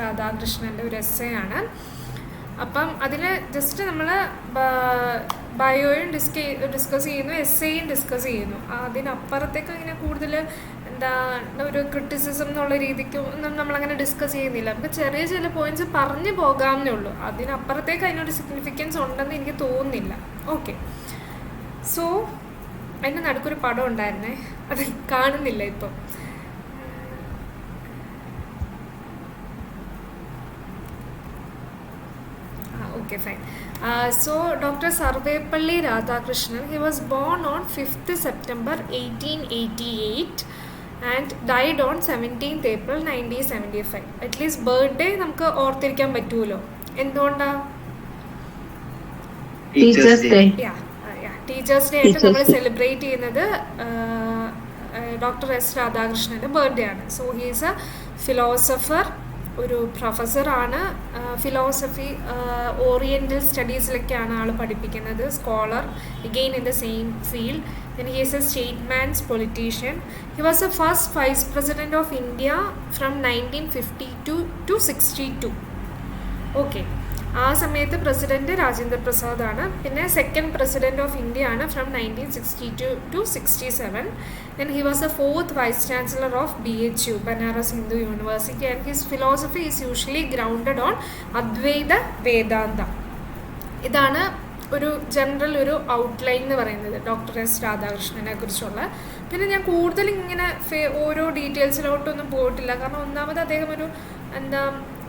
രാധാകൃഷ്ണൻ്റെ ഒരു എസ്സേ ആണ്. അപ്പം അതിൽ ജസ്റ്റ് നമ്മൾ ബയോയും ഡിസ്കസ് ചെയ്യുന്നു, എസ്സേയും ഡിസ്കസ് ചെയ്യുന്നു. അതിനപ്പുറത്തേക്ക് ഇങ്ങനെ കൂടുതൽ എന്താ ഒരു ക്രിറ്റിസിസം എന്നുള്ള രീതിക്ക് ഒന്നും നമ്മളങ്ങനെ ഡിസ്കസ് ചെയ്യുന്നില്ല. നമുക്ക് ചെറിയ ചില പോയിന്റ്സ് പറഞ്ഞു പോകാമെന്നേ ഉള്ളൂ. അതിനപ്പുറത്തേക്ക് അതിനൊരു സിഗ്നിഫിക്കൻസ് ഉണ്ടെന്ന് എനിക്ക് തോന്നുന്നില്ല. ഓക്കെ, സോ അതിൻ്റെ നടുക്കൊരു പടം ഉണ്ടായിരുന്നേ, അത് കാണുന്നില്ല ഇപ്പം. Okay, fine. So, Dr. Sarvepalli Radhakrishnan, he was born on 5th September 1888 and died on 17th April 1975. At least birthday നമുക്ക് ഓർത്തിരിക്കാൻ പറ്റുമല്ലോ. എന്തുകൊണ്ടാ? Teachers day. ടീച്ചേഴ്സ് ഡേ ആയിട്ട് നമ്മൾ സെലിബ്രേറ്റ് ചെയ്യുന്നത് ഡോക്ടർ എസ് രാധാകൃഷ്ണൻ്റെ ബർത്ത്ഡേ ആണ്. So he is a philosopher, ഒരു പ്രൊഫസറാണ്. ഫിലോസഫി ഓറിയൻ്റൽ സ്റ്റഡീസിലൊക്കെയാണ് ആൾ പഠിപ്പിക്കുന്നത്. Scholar again in the same field. Then he is a statesman's politician. He was a first vice president of India from 1952 to 62. Okay, ആ സമയത്ത് president Rajendra Prasad ആണ്. പിന്നെ second president of India ആണ് from 1962 to 67. Then he was the fourth vice chancellor of BHU, Banaras Hindu University, and his philosophy is usually grounded on Advaita Vedanta. ഇതാണ് ഒരു general ഒരു outline എന്ന് പറയുന്നത് ഡോക്ടർ എസ് രാധാകൃഷ്ണനെ കുറിച്ചുള്ള. പിന്നെ ഞാൻ കൂടുതൽ ഇങ്ങനെ ഓരോ ഡീറ്റെയിൽസിലോട്ടൊന്നും പോയിട്ടില്ല. കാരണം ഒന്നാമത് അദ്ദേഹം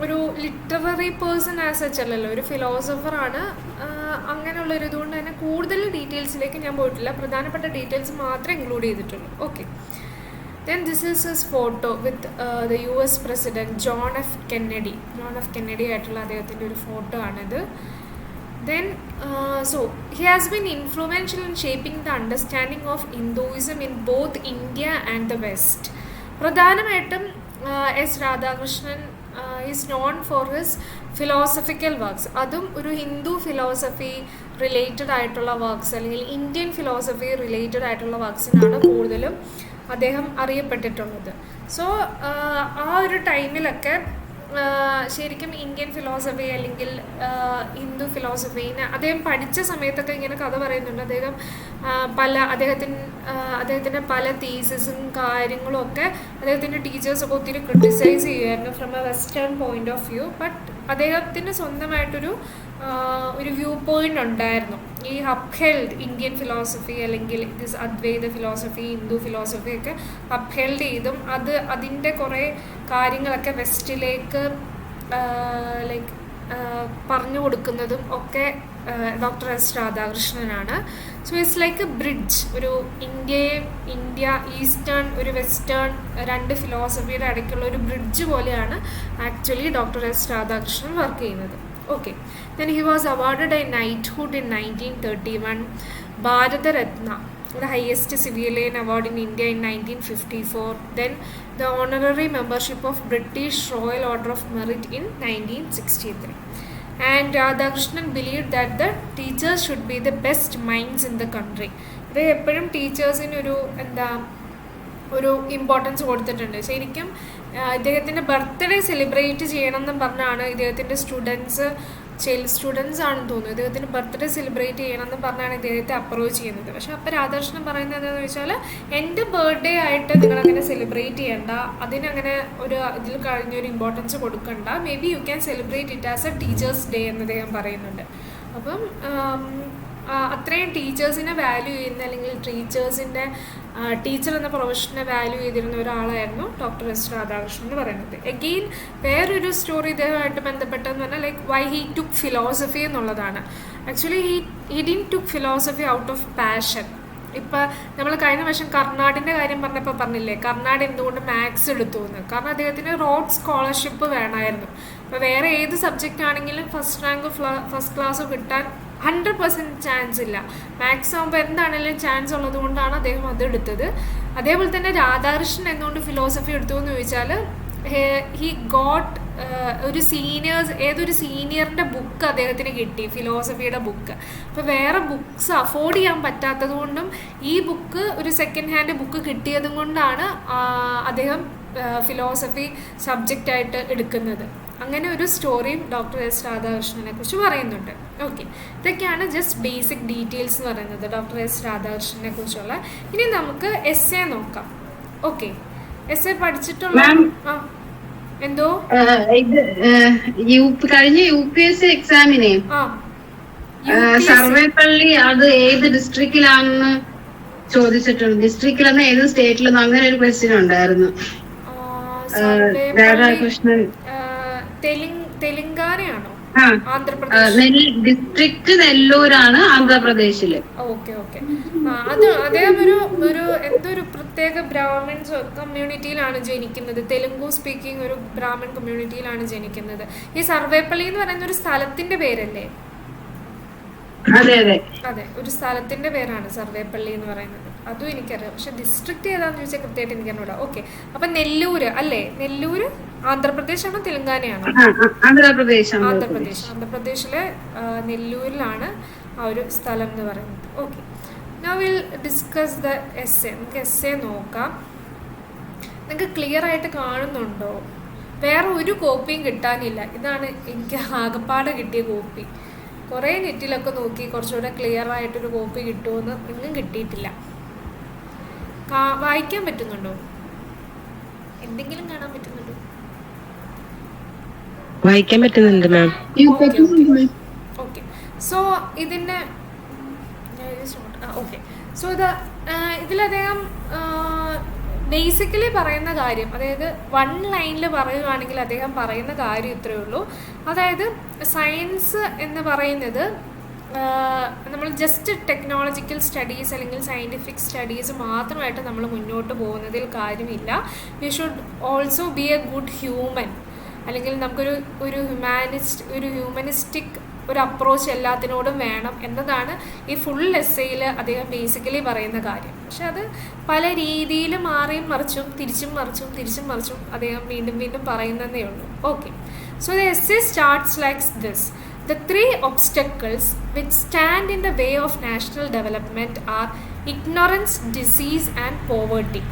ഒരു ലിറ്റററി പേഴ്സൺ ആസ് സച്ച് അല്ലല്ലോ, ഒരു ഫിലോസഫറാണ്. അങ്ങനെയുള്ളൊരു ഇതുകൊണ്ട് തന്നെ കൂടുതൽ ഡീറ്റെയിൽസിലേക്ക് ഞാൻ പോയിട്ടില്ല. പ്രധാനപ്പെട്ട ഡീറ്റെയിൽസ് മാത്രമേ ഇൻക്ലൂഡ് ചെയ്തിട്ടുള്ളൂ. Okay, then this is his photo with the US president John F Kennedy ആയിട്ടുള്ള അദ്ദേഹത്തിൻ്റെ ഒരു ഫോട്ടോ ആണിത്. Then, so he has been influential in shaping the understanding of Hinduism in both India and the West. പ്രധാനമായിട്ടും S Radhakrishnan is known for his philosophical works. അതും ഒരു Hindu philosophy related ആയിട്ടുള്ള works അല്ലെങ്കിൽ Indian philosophy related ആയിട്ടുള്ള വർക്ക്സിനാണ് കൂടുതലും അദ്ദേഹം അറിയപ്പെട്ടിട്ടുള്ളത്. So ആ ഒരു ടൈമിലൊക്കെ ശരിക്കും ഇന്ത്യൻ ഫിലോസഫി അല്ലെങ്കിൽ ഹിന്ദു ഫിലോസഫീനെ അദ്ദേഹം പഠിച്ച സമയത്തൊക്കെ ഇങ്ങനെ കഥ പറയുന്നുണ്ട്. അദ്ദേഹത്തിൻ്റെ പല തീസിസും കാര്യങ്ങളും ഒക്കെ അദ്ദേഹത്തിൻ്റെ ടീച്ചേഴ്സൊക്കെ ഒത്തിരി ക്രിട്ടിസൈസ് ചെയ്യുമായിരുന്നു from a western point of view. But അദ്ദേഹത്തിന് സ്വന്തമായിട്ടൊരു വ്യൂ പോയിന്റ് ഉണ്ടായിരുന്നു. ഈ അപ്ഹെൽഡ് ഇന്ത്യൻ ഫിലോസഫി അല്ലെങ്കിൽ this Advaita philosophy, Hindu philosophy ഒക്കെ അപ്ഹെൽഡ് ചെയ്തും അതിൻ്റെ കുറേ കാര്യങ്ങളൊക്കെ വെസ്റ്റിലേക്ക് പറഞ്ഞു കൊടുക്കുന്നതും ഒക്കെ ഡോക്ടർ എസ് രാധാകൃഷ്ണനാണ്. So it's like a bridge, ഒരു ഇന്ത്യ ഈസ്റ്റേൺ ഒരു വെസ്റ്റേൺ രണ്ട് ഫിലോസഫിയുടെ ഇടയ്ക്കുള്ള ഒരു ബ്രിഡ്ജ് പോലെയാണ് actually doctor S Radhakrishnan work ചെയ്യുന്നത്. Okay, then he was awarded a knighthood in 1931, Bharata Ratna, the highest civilian award in India, in 1954. Then the honorary membership of British Royal Order of Merit in 1963. And Radhakrishnan believed that the teachers should be the best minds in the country. They എപ്പോഴും ടീച്ചേഴ്സിന് ഒരു importance കൊടുത്തിട്ടുണ്ട്. ശരിക്കും ഇദ്ദേഹത്തിൻ്റെ birthday celebrate ചെയ്യണമെന്നും പറഞ്ഞാണ് ഇദ്ദേഹത്തിൻ്റെ students ആണെന്ന് തോന്നുന്നു. ഇദ്ദേഹത്തിൻ്റെ ബർത്ത്ഡേ സെലിബ്രേറ്റ് ചെയ്യണമെന്ന് പറഞ്ഞാണ് ഇദ്ദേഹത്തെ അപ്രോച്ച് ചെയ്യുന്നത്. പക്ഷെ അപ്പോൾ രാധാകൃഷ്ണൻ പറയുന്നത് എന്താണെന്ന് വെച്ചാൽ എൻ്റെ ബർത്ത്ഡേ ആയിട്ട് നിങ്ങളങ്ങനെ സെലിബ്രേറ്റ് ചെയ്യണ്ട, അതിനങ്ങനെ ഇതിൽ കഴിഞ്ഞൊരു ഇമ്പോർട്ടൻസ് കൊടുക്കണ്ട, may be you can celebrate it as A teachers day എന്ന് അദ്ദേഹം പറയുന്നുണ്ട്. അപ്പം അത്രയും ടീച്ചേഴ്സിനെ വാല്യൂ ചെയ്യുന്ന അല്ലെങ്കിൽ ടീച്ചർ എന്ന പ്രൊഫഷനെ വാല്യൂ ചെയ്തിരുന്ന ഒരാളായിരുന്നു ഡോക്ടർ എസ് രാധാകൃഷ്ണൻ എന്ന് പറയുന്നത്. എഗെയിൻ വേറൊരു സ്റ്റോറി ഇദ്ദേഹമായിട്ട് ബന്ധപ്പെട്ടതെന്ന് പറഞ്ഞാൽ വൈ ഹി ടുക്ക് ഫിലോസഫി എന്നുള്ളതാണ്. Actually he didn't took philosophy out of passion. ഇപ്പം നമ്മൾ കഴിഞ്ഞ വർഷം കർണാടിൻ്റെ കാര്യം പറഞ്ഞപ്പോൾ പറഞ്ഞില്ലേ, കർണാട് എന്തുകൊണ്ട് മാത്സ് എടുത്തു എന്ന്. കാരണം അദ്ദേഹത്തിന് റോഡ് സ്കോളർഷിപ്പ് വേണമായിരുന്നു. അപ്പോൾ വേറെ ഏത് സബ്ജക്റ്റ് ആണെങ്കിലും ഫസ്റ്റ് ക്ലാസ് കിട്ടാൻ 100% ചാൻസ് ഇല്ല. മാത്സ് ആകുമ്പോൾ എന്താണെങ്കിലും ചാൻസ് ഉള്ളത് കൊണ്ടാണ് അദ്ദേഹം അത് എടുത്തത്. അതേപോലെ തന്നെ രാധാകൃഷ്ണൻ എന്തുകൊണ്ട് ഫിലോസഫി എടുത്തു എന്ന് ചോദിച്ചാൽ ഹി ഗോട്ട് ഏതൊരു സീനിയറിൻ്റെ ബുക്ക് അദ്ദേഹത്തിന് കിട്ടി, ഫിലോസഫിയുടെ ബുക്ക്. അപ്പോൾ വേറെ ബുക്സ് അഫോർഡ് ചെയ്യാൻ പറ്റാത്തത് കൊണ്ടും ഈ ബുക്ക് ഒരു സെക്കൻഡ് ഹാൻഡ് ബുക്ക് കിട്ടിയതും കൊണ്ടാണ് അദ്ദേഹം ഫിലോസഫി സബ്ജക്റ്റായിട്ട് എടുക്കുന്നത്. അങ്ങനെ ഒരു സ്റ്റോറിയും ഡോക്ടർ എസ് രാധാകൃഷ്ണനെ കുറിച്ച് പറയുന്നുണ്ട്. ഓക്കെ, ഇതൊക്കെയാണ് ജസ്റ്റ് ബേസിക് ഡീറ്റെയിൽസ് എന്ന് പറയുന്നത് ഡോക്ടർ എസ് രാധാകൃഷ്ണനെ കുറിച്ചുള്ള. ഇനി നമുക്ക് എസ് എ നോക്കാം. ഓക്കെ, എസ് എ പഠിച്ചിട്ടുള്ള എന്തോ കഴിഞ്ഞ UPSC എക്സാമിനെ സർവേപ്പള്ളി അത് ഏത് ഡിസ്ട്രിക്റ്റിലാണെന്ന് ചോദിച്ചിട്ടുണ്ട്. ഡിസ്ട്രിക്റ്റിലെന്ന് ഏത് സ്റ്റേറ്റിലെന്ന് അങ്ങനെ ഒരു ക്വസ്റ്റ്യൻ ഉണ്ടായിരുന്നു. രാധാകൃഷ്ണൻ തെലങ്കാനയാണോ? ഡിസ്ട്രിക്ട് നെല്ലൂരാണ്, ആന്ധ്രാപ്രദേശില്. Okay okay. അത് അദ്ദേഹം ഒരു എന്തൊരു പ്രത്യേക ബ്രാഹ്മൺ കമ്മ്യൂണിറ്റിയിലാണ് ജനിക്കുന്നത്. തെലുങ്കു സ്പീക്കിംഗ് ഒരു ബ്രാഹ്മൺ കമ്മ്യൂണിറ്റിയിലാണ് ജനിക്കുന്നത്. ഈ സർവേപ്പള്ളി എന്ന് പറയുന്ന ഒരു സ്ഥലത്തിന്റെ പേരല്ലേ? അതെ, ഒരു സ്ഥലത്തിന്റെ പേരാണ് സർവേപ്പള്ളി എന്ന് പറയുന്നത്. അതും എനിക്കറിയാം, പക്ഷെ ഡിസ്ട്രിക്ട് ഏതാന്ന് ചോദിച്ചാൽ കൃത്യമായിട്ട് എനിക്കറിഞ്ഞൂടാ. ഓക്കെ, അപ്പൊ നെല്ലൂര് അല്ലേ? നെല്ലൂര് ആന്ധ്രാപ്രദേശ് ആണോ തെലങ്കാനയാണോ? ആന്ധ്രാപ്രദേശിലെ നെല്ലൂരിലാണ് ആ ഒരു സ്ഥലം എന്ന് പറയുന്നത്. Okay, now will discuss the S A. നമുക്ക് എസ് എ നോക്കാം. നിങ്ങൾക്ക് ക്ലിയർ ആയിട്ട് കാണുന്നുണ്ടോ? വേറെ ഒരു കോപ്പിയും കിട്ടാനില്ല. ഇതാണ് എനിക്ക് ആകപ്പാടെ കിട്ടിയ കോപ്പി. കുറേ നെറ്റിലൊക്കെ നോക്കി കുറച്ചുകൂടെ ക്ലിയർ ആയിട്ടൊരു കോപ്പി കിട്ടുമെന്ന് ഒന്നും കിട്ടിയിട്ടില്ല. വായിക്കാൻ പറ്റുന്നുണ്ടോ? എന്തെങ്കിലും കാണാൻ പറ്റുന്നുണ്ടോ? വായിക്കാൻ പറ്റുന്നുണ്ട് മാം. ഓക്കെ, സോ ഇതിൻ്റെ ഓക്കെ, സോ ഇതിലദ്ദേഹം ബേസിക്കലി പറയുന്ന കാര്യം, അതായത് വൺ ലൈനിൽ പറയുകയാണെങ്കിൽ അദ്ദേഹം പറയുന്ന കാര്യം ഇത്രയേ ഉള്ളൂ. അതായത് സയൻസ് എന്ന് പറയുന്നത് നമ്മൾ ജസ്റ്റ് ടെക്നോളജിക്കൽ സ്റ്റഡീസ് അല്ലെങ്കിൽ സയൻറ്റിഫിക് സ്റ്റഡീസ് മാത്രമായിട്ട് നമ്മൾ മുന്നോട്ട് പോകുന്നതിൽ കാര്യമില്ല. We should also be A good human, അല്ലെങ്കിൽ നമുക്കൊരു ഹ്യൂമനിസ്റ്റിക് ഒരു അപ്രോച്ച് എല്ലാത്തിനോടും വേണം എന്നതാണ് ഈ ഫുൾ എസ്സേയിൽ അദ്ദേഹം ബേസിക്കലി പറയുന്ന കാര്യം. പക്ഷെ അത് പല രീതിയിൽ മാറിയും മറിച്ചും തിരിച്ചും മറിച്ചും അദ്ദേഹം വീണ്ടും പറയുന്നതേ ഉള്ളൂ. Okay, so the essay starts like this. The three obstacles which stand in the way of national development are ignorance, disease and poverty.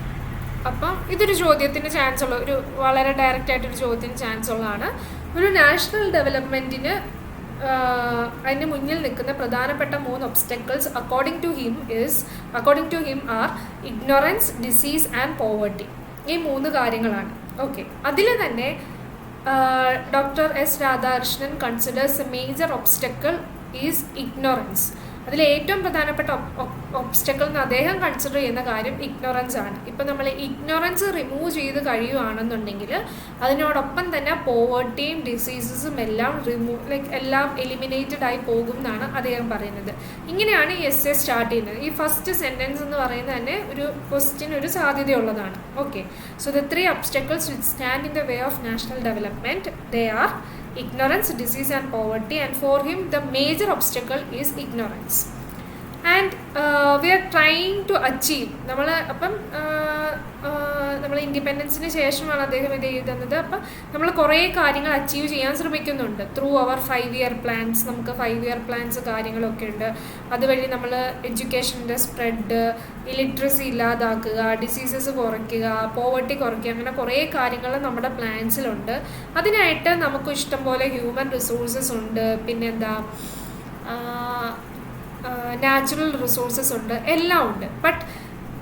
അപ്പം ഇതൊരു ചോദ്യത്തിന് ചാൻസ് ഉള്ള ഒരു വളരെ ഡയറക്റ്റ് ആയിട്ടൊരു ചോദ്യത്തിന് ചാൻസ് ഉള്ളതാണ്. ഒരു നാഷണൽ ഡെവലപ്മെൻറ്റിന് അതിന് മുന്നിൽ നിൽക്കുന്ന പ്രധാനപ്പെട്ട 3 obstacles according to him are ignorance, disease and poverty. ഈ 3 കാര്യങ്ങളാണ്. ഓക്കെ, അതിൽ തന്നെ doctor S Radhakrishnan considers a major obstacle is ignorance. അതിൽ ഏറ്റവും പ്രധാനപ്പെട്ട ഒബ്സ്റ്റക്കിൾ എന്ന് അദ്ദേഹം കൺസിഡർ ചെയ്യുന്ന കാര്യം ഇഗ്നോറൻസ് ആണ്. ഇപ്പം നമ്മൾ ഇഗ്നോറൻസ് റിമൂവ് ചെയ്ത് കഴിയുകയാണെന്നുണ്ടെങ്കിൽ അതിനോടൊപ്പം തന്നെ പോവർട്ടിയും ഡിസീസസും എല്ലാം എല്ലാം എലിമിനേറ്റഡ് ആയി പോകും എന്നാണ് അദ്ദേഹം പറയുന്നത്. ഇങ്ങനെയാണ് ഈ എസ്സേ സ്റ്റാർട്ട് ചെയ്യുന്നത്. ഈ ഫസ്റ്റ് സെൻറ്റൻസ് എന്ന് പറയുന്നത് തന്നെ ഒരു ക്വസ്റ്റ്യൻ ഒരു സാധ്യതയുള്ളതാണ്. Okay, so the 3 obstacles which stand in the way of national development, they are ignorance, disease and poverty, and for him the major obstacle is ignorance. And we are trying to achieve, നമ്മൾ ഇൻഡിപെൻഡൻസിന് ശേഷമാണ് അദ്ദേഹം ഇത് എഴുതുന്നത്. അപ്പം നമ്മൾ കുറേ കാര്യങ്ങൾ achieve ചെയ്യാൻ ശ്രമിക്കുന്നുണ്ട് ത്രൂ അവർ 5 ഇയർ പ്ലാൻസ്. നമുക്ക് 5 ഇയർ പ്ലാൻസ് കാര്യങ്ങളൊക്കെ ഉണ്ട്. അതുവഴി നമ്മൾ എഡ്യൂക്കേഷൻ്റെ സ്പ്രെഡ്, ഇലിറ്ററസി ഇല്ലാതാക്കുക, ഡിസീസസ് കുറയ്ക്കുക, പോവർട്ടി കുറയ്ക്കുക, അങ്ങനെ കുറേ കാര്യങ്ങൾ നമ്മുടെ പ്ലാൻസിലുണ്ട്. അതിനായിട്ട് നമുക്ക് ഇഷ്ടംപോലെ ഹ്യൂമൻ റിസോഴ്സസ് ഉണ്ട്, പിന്നെന്താ നാച്ചുറൽ റിസോഴ്സസ് ഉണ്ട്, എല്ലാം ഉണ്ട്. But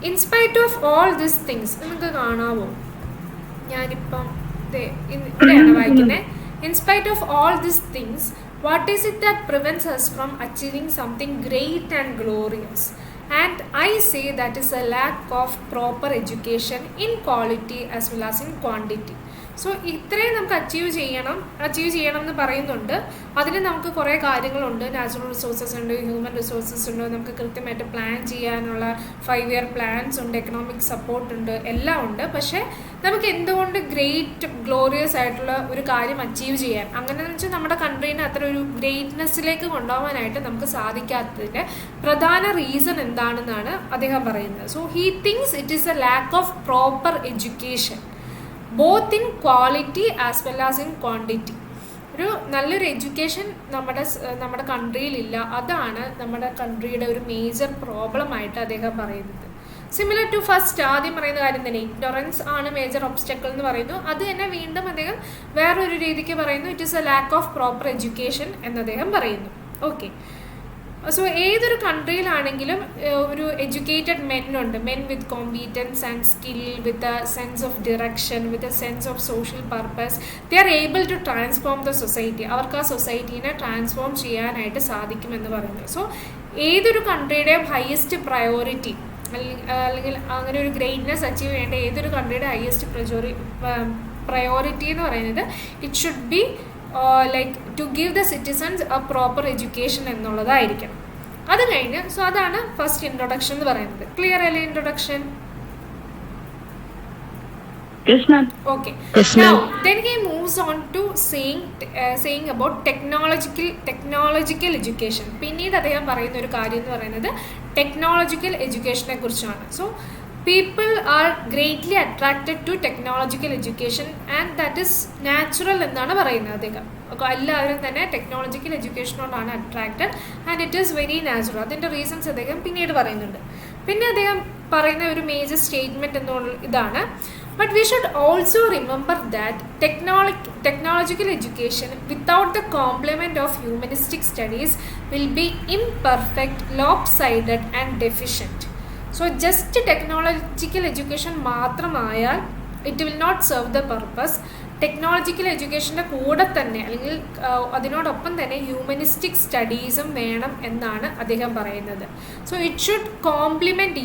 in spite of all this things, നിങ്ങൾക്ക് കാണാവോ? ഞാനിപ്പം ഇവിടെയാണ് വായിക്കുന്നത്. In spite of all this things, what is it that prevents us from achieving something great and glorious? And I say that is a lack of proper education in quality as well as in quantity. So ഇത്രയും നമുക്ക് achieve ചെയ്യണം എന്ന് പറയുന്നുണ്ട്. അതിന് നമുക്ക് കുറേ കാര്യങ്ങളുണ്ട്. Natural resources ഉണ്ട്, ഹ്യൂമൻ റിസോഴ്സസ് ഉണ്ട്, നമുക്ക് കൃത്യമായിട്ട് പ്ലാൻ ചെയ്യാനുള്ള 5 ഇയർ പ്ലാൻസ് ഉണ്ട്, എക്കണോമിക് സപ്പോർട്ട് ഉണ്ട്, എല്ലാം ഉണ്ട്. പക്ഷേ നമുക്ക് എന്തുകൊണ്ട് ഗ്രേറ്റ് ഗ്ലോറിയസ് ആയിട്ടുള്ള ഒരു കാര്യം അച്ചീവ് ചെയ്യാൻ, അങ്ങനെയെന്ന് വെച്ചാൽ നമ്മുടെ കൺട്രീനെ അത്ര ഒരു ഗ്രേറ്റ്നെസ്സിലേക്ക് കൊണ്ടുപോകാനായിട്ട് നമുക്ക് സാധിക്കാത്തതിൻ്റെ പ്രധാന റീസൺ എന്താണെന്നാണ് അദ്ദേഹം പറയുന്നത്. So he things it is a lack of proper education both in quality as well as in quantity. ഒരു നല്ലൊരു എഡ്യൂക്കേഷൻ നമ്മുടെ കൺട്രിയിലില്ല. അതാണ് നമ്മുടെ കൺട്രിയുടെ ഒരു മേജർ പ്രോബ്ലം ആയിട്ട് അദ്ദേഹം പറയുന്നത്. സിമിലർ ടു ഫസ്റ്റ് ആദ്യം പറയുന്ന കാര്യം തന്നെ, ഇഗ്നോറൻസ് ആണ് മേജർ ഒബ്സ്റ്റക്കിൾ എന്ന് പറയുന്നു. അത് തന്നെ വീണ്ടും അദ്ദേഹം വേറൊരു രീതിക്ക് പറയുന്നു, it is a lack of proper education എന്ന് അദ്ദേഹം പറയുന്നു. ഓക്കെ, സോ ഏതൊരു കൺട്രിയിലാണെങ്കിലും ഒരു എഡ്യൂക്കേറ്റഡ് മെൻ ഉണ്ട്, men with competence and skill, with a sense of direction, with a sense of social purpose, they are able to transform the society. അവർക്ക് ആ സൊസൈറ്റീനെ transform ചെയ്യാനായിട്ട് സാധിക്കുമെന്ന് പറയുന്നത്. സോ ഏതൊരു കൺട്രിയുടെയും ഹയസ്റ്റ് പ്രയോറിറ്റി അല്ലെങ്കിൽ അങ്ങനെ ഒരു ഗ്രേറ്റ്നെസ് അച്ചീവ് ചെയ്യേണ്ട ഏതൊരു കൺട്രിയുടെ ഹയസ്റ്റ് പ്രയോറിറ്റി എന്ന് പറയുന്നത് it should be like to give the citizens a proper education എന്നുള്ളതായിരിക്കണം. അത് കഴിഞ്ഞ് സോ അതാണ് ഫസ്റ്റ് ഇൻട്രൊഡക്ഷൻ എന്ന് പറയുന്നത്. ക്ലിയർ അല്ലേ introduction? Okay. Now then he moves on to saying about technological education. പിന്നീട് അദ്ദേഹം പറയുന്ന ഒരു കാര്യം എന്ന് പറയുന്നത് ടെക്നോളജിക്കൽ എഡ്യൂക്കേഷനെ കുറിച്ചാണ്. So people are greatly attracted to technological education and that is natural എന്നാണ് പറയുന്നത് അദ്ദേഹം. എല്ലാവരും തന്നെ ടെക്നോളജിക്കൽ എഡ്യൂക്കേഷനോടാണ് attracted and it is very natural. അതിൻ്റെ റീസൺസ് അദ്ദേഹം പിന്നീട് പറയുന്നുണ്ട്. പിന്നെ അദ്ദേഹം പറയുന്ന ഒരു മേജർ സ്റ്റേറ്റ്മെൻറ്റ് എന്നുള്ള ഇതാണ്, but we should also remember that technological education without the complement of humanistic studies will be imperfect, lopsided and deficient. So just technological education മാത്രമായാൽ it will not serve the purpose. Technological എഡ്യൂക്കേഷൻ്റെ കൂടെ തന്നെ അല്ലെങ്കിൽ അതിനോടൊപ്പം തന്നെ humanistic സ്റ്റഡീസും വേണം എന്നാണ് അദ്ദേഹം പറയുന്നത്. So it should complement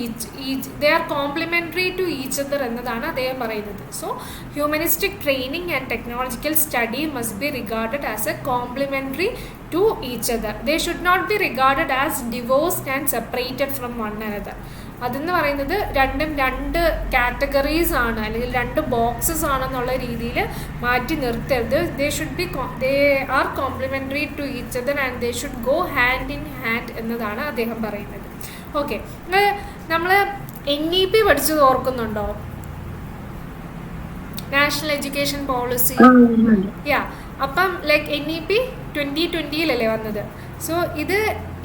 they are complementary to each other എന്നതാണ് അദ്ദേഹം പറയുന്നത്. So humanistic training and technological study must be regarded as a complementary to each other. They should not be regarded as divorced and separated from one another. അതെന്ന് പറയുന്നത് രണ്ടും രണ്ട് categories ആണ് അല്ലെങ്കിൽ രണ്ട് ബോക്സസ് ആണെന്നുള്ള രീതിയിൽ മാറ്റി നിർത്തരുത്. They are complementary to each other and they should go hand in hand എന്നതാണ് അദ്ദേഹം പറയുന്നത്. ഓക്കെ, നമ്മൾ NEP പഠിച്ചത് ഓർക്കുന്നുണ്ടോ? National education policy. യാ, അപ്പം ലൈക്ക് NEP 2020 വന്നത്. സോ ഇത്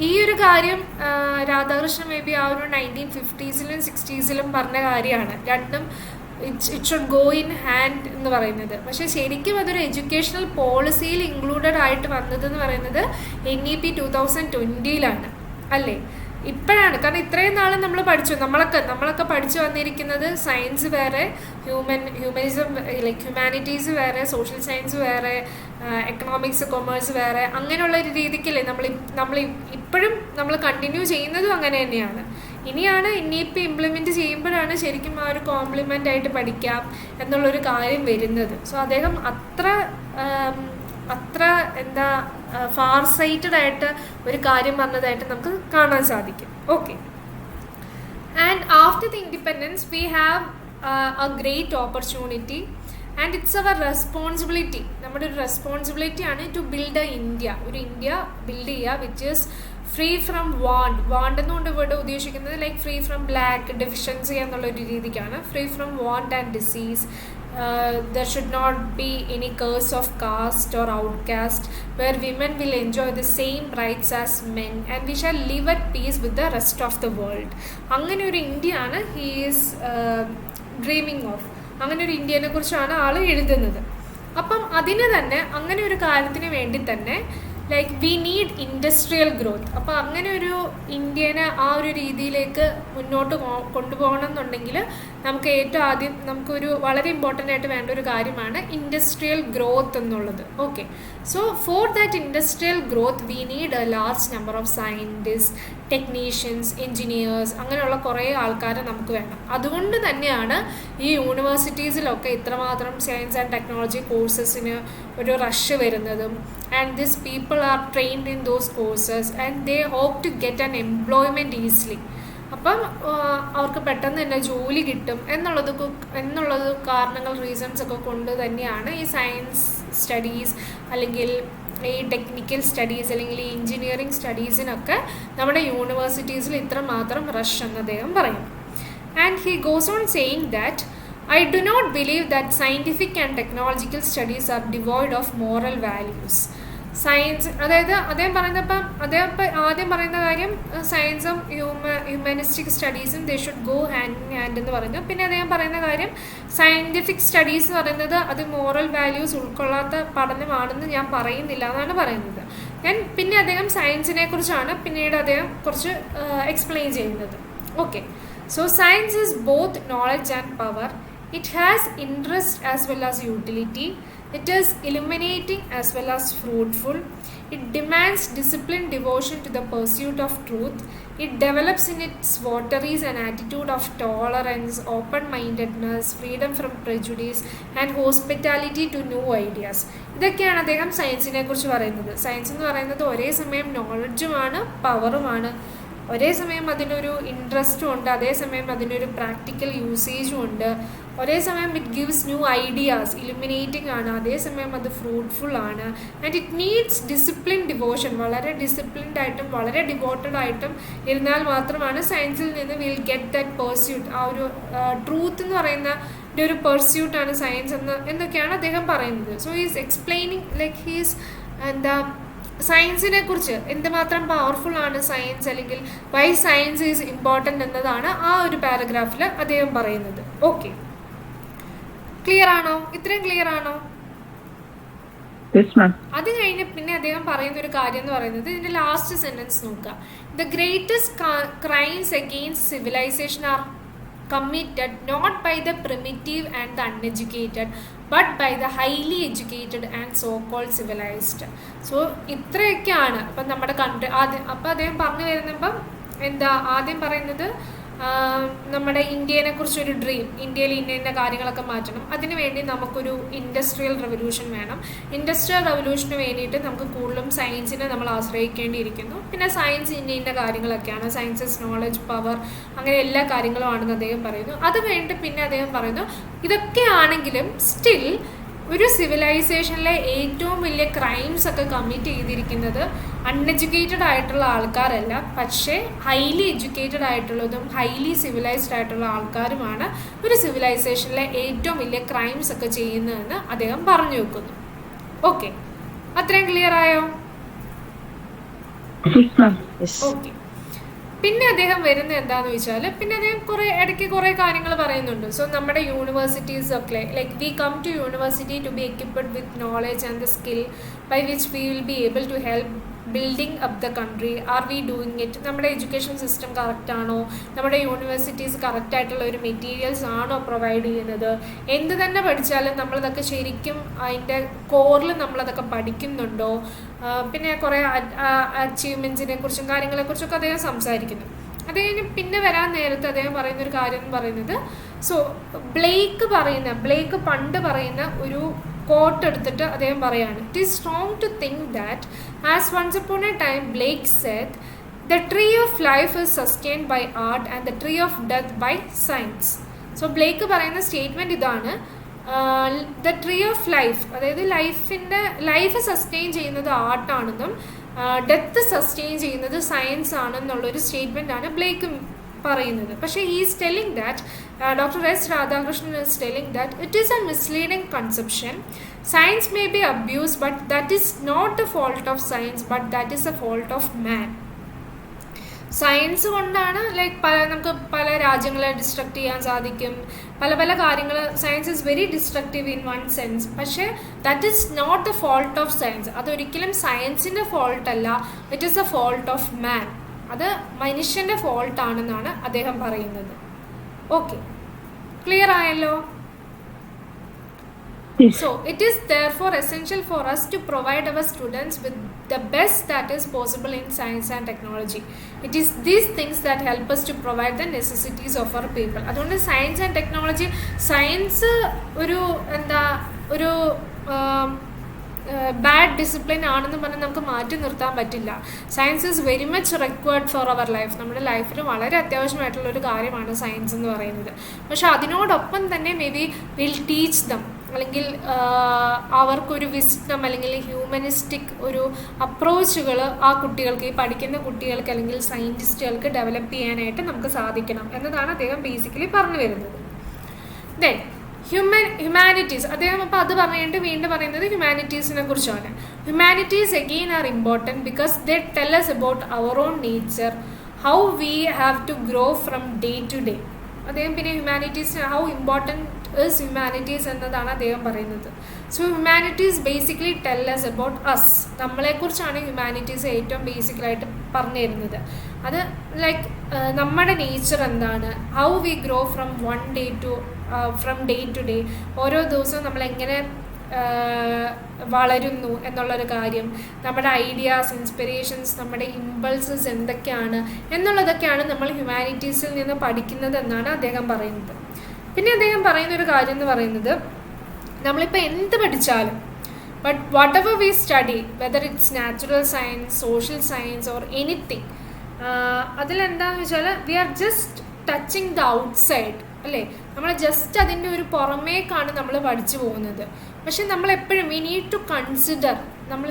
ഈ ഒരു കാര്യം രാധാകൃഷ്ണൻ മേ ബി ആ ഒരു 1950s 60s പറഞ്ഞ കാര്യമാണ്. രണ്ടും it should go in hand എന്ന് പറയുന്നത്. പക്ഷേ ശരിക്കും അതൊരു എഡ്യൂക്കേഷണൽ പോളിസിയിൽ ഇൻക്ലൂഡഡ് ആയിട്ട് വന്നതെന്ന് പറയുന്നത് NEP 2020 അല്ലേ? ഇപ്പോഴാണ്. കാരണം ഇത്രയും നാളും നമ്മൾ നമ്മളൊക്കെ പഠിച്ചു വന്നിരിക്കുന്നത് സയൻസ് വേറെ, ഹ്യൂമനിസം ലൈക്ക് ഹ്യൂമാനിറ്റീസ് വേറെ, സോഷ്യൽ സയൻസ് വേറെ, എക്കണോമിക്സ് കൊമേഴ്സ് വേറെ, അങ്ങനെയുള്ള ഒരു രീതിക്കല്ലേ നമ്മൾ ഇപ്പോഴും നമ്മൾ കണ്ടിന്യൂ ചെയ്യുന്നതും അങ്ങനെ തന്നെയാണ്. ഇനിയാണ് NEP ഇംപ്ലിമെൻറ്റ് ചെയ്യുമ്പോഴാണ് ശരിക്കും ആ ഒരു കോംപ്ലിമെൻ്റ് ആയിട്ട് പഠിക്കാം എന്നുള്ളൊരു കാര്യം വരുന്നത്. സോ അദ്ദേഹം അത്ര എന്താ ഫാർ സൈറ്റഡ് ആയിട്ട് ഒരു കാര്യം പറഞ്ഞതായിട്ട് നമുക്ക് കാണാൻ സാധിക്കും. Okay, and after the independence we have a great opportunity and it's our responsibility. നമ്മുടെ ഒരു റെസ്പോൺസിബിലിറ്റിയാണ് ടു ബിൽഡ് എ ഇന്ത്യ, ഒരു ഇന്ത്യ ബിൽഡ് ചെയ്യുക which is free from want എന്നുകൊണ്ട് ഇവിടെ ഉദ്ദേശിക്കുന്നത് like free from lack, deficiency എന്നുള്ളൊരു രീതിക്കാണ്. Free from want and disease. There should not be any curse of caste or outcaste where women will enjoy the same rights as men and we shall live at peace with the rest of the world. അങ്ങനെ ഒരു ഇന്ത്യയാണ് he is dreaming of. അങ്ങനെ ഒരു ഇന്ത്യനെ കുറിച്ചാണ് ആൾ എഴുതുന്നത്. അപ്പം അതിന് തന്നെ അങ്ങനെ ഒരു കാര്യത്തിന് വേണ്ടി തന്നെ like we need industrial growth. അപ്പോൾ അങ്ങനെ ഒരു ഇന്ത്യനെ ആ ഒരു രീതിയിലേക്ക് മുന്നോട്ട് കൊണ്ടുപോകണം എന്നുണ്ടെങ്കിൽ നമുക്ക് ഏറ്റവും ആദ്യം നമുക്കൊരു വളരെ ഇമ്പോർട്ടൻ്റ് ആയിട്ട് വേണ്ട ഒരു കാര്യമാണ് ഇൻഡസ്ട്രിയൽ ഗ്രോത്ത് എന്നുള്ളത്. Okay, so for that industrial growth we need A large number of scientist, technicians, engineers, അങ്ങനെയുള്ള കുറേ ആൾക്കാരെ നമുക്ക് വേണം. അതുകൊണ്ട് തന്നെയാണ് ഈ യൂണിവേഴ്സിറ്റീസിലൊക്കെ ഇത്രമാത്രം സയൻസ് ആൻഡ് ടെക്നോളജി കോഴ്സസിന് ഒരു റഷ് വരുന്നതും. And this people are trained in those courses and they hope to get an employment easily. അപ്പം അവർക്ക് പെട്ടെന്ന് തന്നെ ജോലി കിട്ടും എന്നുള്ളത് കാരണങ്ങൾ, റീസൺസ് ഒക്കെ കൊണ്ട് തന്നെയാണ് ഈ സയൻസ് സ്റ്റഡീസ് അല്ലെങ്കിൽ ഈ ടെക്നിക്കൽ സ്റ്റഡീസ് അല്ലെങ്കിൽ ഈ എഞ്ചിനീയറിംഗ് സ്റ്റഡീസിനൊക്കെ നമ്മുടെ യൂണിവേഴ്സിറ്റീസിൽ ഇത്രമാത്രം റഷ് എന്ന് അദ്ദേഹം പറയും. And he goes on saying that I do not believe that scientific and technological studies are devoid of moral values. Science, അതായത് അദ്ദേഹം പറയുന്നപ്പം അദ്ദേഹം ആദ്യം പറയുന്ന കാര്യം സയൻസും ഹ്യൂമാനിസ്റ്റിക് സ്റ്റഡീസും they should go hand in hand എന്ന് പറയുന്നു. പിന്നെ അദ്ദേഹം പറയുന്ന കാര്യം സയൻറ്റിഫിക് സ്റ്റഡീസ് എന്ന് പറയുന്നത് അത് മോറൽ വാല്യൂസ് ഉൾക്കൊള്ളാത്ത പഠനമാണെന്ന് ഞാൻ പറയുന്നില്ല എന്നാണ് പറയുന്നത്. പിന്നെ അദ്ദേഹം സയൻസിനെ കുറിച്ചാണ് പിന്നീട് അദ്ദേഹം കുറച്ച് എക്സ്പ്ലെയിൻ ചെയ്യുന്നത്. Okay, so science is both knowledge and power. It has interest as well as utility. It is illuminating as well as fruitful. It demands disciplined devotion to the pursuit of truth. It develops in its votaries an attitude of tolerance, open-mindedness, freedom from prejudice and hospitality to new ideas. ഇതൊക്കെയാണ് അദ്ദേഹം സയൻസിനെ കുറിച്ച് പറയുന്നത്. Science എന്ന് പറയുന്നത് ഒരേ സമയം നോളജുമാണ് പവറുമാണ്, ഒരേ സമയം അതിനൊരു ഇൻട്രസ്റ്റും ഉണ്ട്, അതേസമയം അതിനൊരു പ്രാക്ടിക്കൽ യൂസേജും ഉണ്ട്, ഒരേ സമയം it gives new ideas, illuminating ആണ്, അതേസമയം അത് ഫ്രൂട്ട്ഫുൾ ആണ്. And it needs discipline devotion, വളരെ ഡിസിപ്ലിൻഡ് ആയിട്ടും വളരെ ഡിവോട്ടഡ് ആയിട്ടും ഇരുന്നാൽ മാത്രമാണ് സയൻസിൽ നിന്ന് വിൽ ഗെറ്റ് ദാറ്റ് പെർസ്യൂട്ട്, ആ ഒരു ട്രൂത്ത് എന്ന് പറയുന്ന ഒരു പെർസ്യൂട്ടാണ് സയൻസ് എന്നൊക്കെയാണ് അദ്ദേഹം പറയുന്നത്. So he's explaining like he's എന്താ സയൻസിനെ കുറിച്ച് എന്തുമാത്രം പവർഫുൾ ആണ് സയൻസ്, അല്ലെങ്കിൽ വൈ സയൻസ് ഈസ് ഇമ്പോർട്ടൻ്റ് എന്നതാണ് ആ ഒരു പാരഗ്രാഫിൽ അദ്ദേഹം പറയുന്നത്. ഓക്കെ, ക്ലിയർ ആണോ? ഇത്രയും ക്ലിയർ ആണോ? അത് കഴിഞ്ഞ് പിന്നെ അദ്ദേഹം പറയുന്ന ഒരു കാര്യം എന്ന് പറയുന്നത്, ഇതിന്റെ ലാസ്റ്റ് സെന്റൻസ് നോക്കുക. The greatest crimes against civilization are committed not by the primitive and the uneducated but by the highly educated and so-called civilized. So ഇത്രയൊക്കെയാണ് അപ്പം നമ്മുടെ കൺട്രി അപ്പം അദ്ദേഹം പറഞ്ഞു വരുന്നപ്പം എന്താ ആദ്യം പറയുന്നത്, നമ്മുടെ ഇന്ത്യനെ കുറിച്ചൊരു ഡ്രീം, ഇന്ത്യയിൽ ഇന്ന കാര്യങ്ങളൊക്കെ മാറ്റണം, അതിനുവേണ്ടി നമുക്കൊരു ഇൻഡസ്ട്രിയൽ റെവല്യൂഷൻ വേണം. ഇൻഡസ്ട്രിയൽ റെവല്യൂഷന് വേണ്ടിയിട്ട് നമുക്ക് കൂടുതലും സയൻസിനെ നമ്മൾ ആശ്രയിക്കേണ്ടിയിരിക്കുന്നു. പിന്നെ സയൻസ് ഇന്ന കാര്യങ്ങളൊക്കെയാണ്, സയൻസസ് നോളജ് പവർ അങ്ങനെ എല്ലാ കാര്യങ്ങളും ആണെന്ന് അദ്ദേഹം പറയുന്നു. അത് കഴിഞ്ഞിട്ട് പിന്നെ അദ്ദേഹം പറയുന്നു, ഇതൊക്കെയാണെങ്കിലും സ്റ്റിൽ ഒരു സിവിലൈസേഷനിലെ ഏറ്റവും വലിയ ക്രൈംസ് ഒക്കെ കമ്മിറ്റ് ചെയ്തിരിക്കുന്നത് അൺഎഡ്യൂക്കേറ്റഡ് ആയിട്ടുള്ള ആൾക്കാരല്ല, പക്ഷേ ഹൈലി എഡ്യൂക്കേറ്റഡ് ആയിട്ടുള്ളതും ഹൈലി സിവിലൈസ്ഡ് ആയിട്ടുള്ള ആൾക്കാരുമാണ് ഒരു സിവിലൈസേഷനിലെ ഏറ്റവും വലിയ ക്രൈംസ് ഒക്കെ ചെയ്യുന്നതെന്ന് അദ്ദേഹം പറഞ്ഞു വെക്കുന്നു. ഓക്കെ, അത്രയും ക്ലിയർ ആയോ? ഓക്കെ, പിന്നെ അദ്ദേഹം വരുന്നത് എന്താണെന്ന് വെച്ചാൽ, പിന്നെ അദ്ദേഹം ഇടയ്ക്ക് കുറേ കാര്യങ്ങൾ പറയുന്നുണ്ട്. സോ നമ്മുടെ യൂണിവേഴ്സിറ്റീസ് ഒക്കെ like we come to university to be equipped with knowledge and the skill by which we will be able to help building up the country. Are we doing it? നമ്മുടെ education system കറക്റ്റാണോ? നമ്മുടെ universities കറക്റ്റായിട്ടുള്ള ഒരു materials ആണോ provide ചെയ്യുന്നത്? എന്ത് തന്നെ പഠിച്ചാലും നമ്മളതൊക്കെ ശരിക്കും അതിൻ്റെ കോറിൽ നമ്മളതൊക്കെ പഠിക്കുന്നുണ്ടോ? പിന്നെ കുറേ അച്ചീവ്മെൻറ്റ്സിനെ കുറിച്ചും കാര്യങ്ങളെക്കുറിച്ചൊക്കെ അദ്ദേഹം സംസാരിക്കുന്നു. അത് കഴിഞ്ഞ് പിന്നെ വരാൻ നേരത്തെ അദ്ദേഹം പറയുന്നൊരു കാര്യം എന്ന് പറയുന്നത്, സോ ബ്ലേക്ക് പണ്ട് പറയുന്ന ഒരു കോട്ട് എടുത്തിട്ട് അദ്ദേഹം പറയാണ്, it is strong to think that as once upon a time Blake said the tree of life is sustained by art and the tree of death by science. So Blake പറയുന്ന statement ഇതാണ്, the tree of life, അതായത് life sustain ചെയ്യുന്നത് ആർട്ടാണെന്നും death sustain ചെയ്യുന്നത് science ആണെന്നുള്ളൊരു statement ആണ് Blake പറയുന്നത്. പക്ഷേ is telling that Dr. S. Radhakrishnan is telling that it is a misleading conception. Science may be abused, but that is not the fault of science, but that is the fault of man. Science കൊണ്ടാണ് നമുക്ക് പല രാജ്യങ്ങളെ destruct ചെയ്യാൻ സാധിക്കും, പല കാര്യങ്ങൾ. Science is very destructive in one sense, പക്ഷേ that is not the fault of science. അതൊരിക്കലും സയൻസിൻ്റെ ഫോൾട്ട് അല്ല, it is a fault of man. അത് മനുഷ്യൻ്റെ ഫോൾട്ടാണെന്നാണ് അദ്ദേഹം പറയുന്നത്. ഓക്കെ, ക്ലിയർ ആയല്ലോ? So it is therefore essential for us to provide our students with the best that is possible in science and technology. It is these things that help us to provide the necessities of our people. അതുകൊണ്ട് science and technology, science ഒരു bad discipline ആണെന്ന് പറഞ്ഞാൽ നമുക്ക് മാറ്റി നിർത്താൻ പറ്റില്ല. Science is very much required for our life. നമ്മുടെ ലൈഫിൽ വളരെ അത്യാവശ്യമായിട്ടുള്ളൊരു കാര്യമാണ് സയൻസ് എന്ന് പറയുന്നത്. പക്ഷെ അതിനോടൊപ്പം തന്നെ may be will teach them, അല്ലെങ്കിൽ അവർക്കൊരു വിസ്ഡം അല്ലെങ്കിൽ ഹ്യൂമനിസ്റ്റിക് ഒരു അപ്രോച്ചുകൾ ആ കുട്ടികൾക്ക്, ഈ പഠിക്കുന്ന കുട്ടികൾക്ക് അല്ലെങ്കിൽ സയൻറ്റിസ്റ്റുകൾക്ക് ഡെവലപ്പ് ചെയ്യാനായിട്ട് നമുക്ക് സാധിക്കണം എന്നതാണ് അദ്ദേഹം ബേസിക്കലി പറഞ്ഞു വരുന്നത്. ദെൻ ഹ്യൂമാനിറ്റീസ് അദ്ദേഹം അപ്പോൾ അത് പറഞ്ഞിട്ട് വീണ്ടും പറയുന്നത് ഹ്യൂമാനിറ്റീസിനെ കുറിച്ചാണ്. Humanities again are important because they tell us about our own nature, how we have to grow from day to day. അദ്ദേഹം പിന്നെ humanities how important is humanities എന്നതാണ് അദ്ദേഹം പറയുന്നത്. So humanities basically tell us about us, നമ്മളെക്കുറിച്ചാണ് humanities ഏറ്റവും ബേസിക്കലായിട്ട് പറഞ്ഞു തരുന്നത്. അത് ലൈക്ക് നമ്മുടെ നേച്ചർ എന്താണ്, how we grow from day to day, ഓരോ ദിവസവും നമ്മളെങ്ങനെ വളരുന്നു എന്നുള്ളൊരു കാര്യം, നമ്മുടെ ഐഡിയാസ്, ഇൻസ്പിറേഷൻസ്, നമ്മുടെ ഇമ്പൾസസ് എന്തൊക്കെയാണ് എന്നുള്ളതൊക്കെയാണ് നമ്മൾ ഹ്യൂമാനിറ്റീസിൽ നിന്ന് പഠിക്കുന്നത് എന്നാണ് അദ്ദേഹം പറയുന്നത്. പിന്നെ അദ്ദേഹം പറയുന്നൊരു കാര്യം എന്ന് പറയുന്നത്, നമ്മളിപ്പോൾ എന്ത് പഠിച്ചാലും but whatever we study, whether it's natural science, social science or anything, അതിലെന്താണെന്ന് വെച്ചാൽ we are just touching the outside അല്ലേ, നമ്മൾ ജസ്റ്റ് അതിൻ്റെ ഒരു പുറമേക്കാണ് നമ്മൾ പഠിച്ചു പോകുന്നത്. പക്ഷെ നമ്മളെപ്പോഴും we need to consider,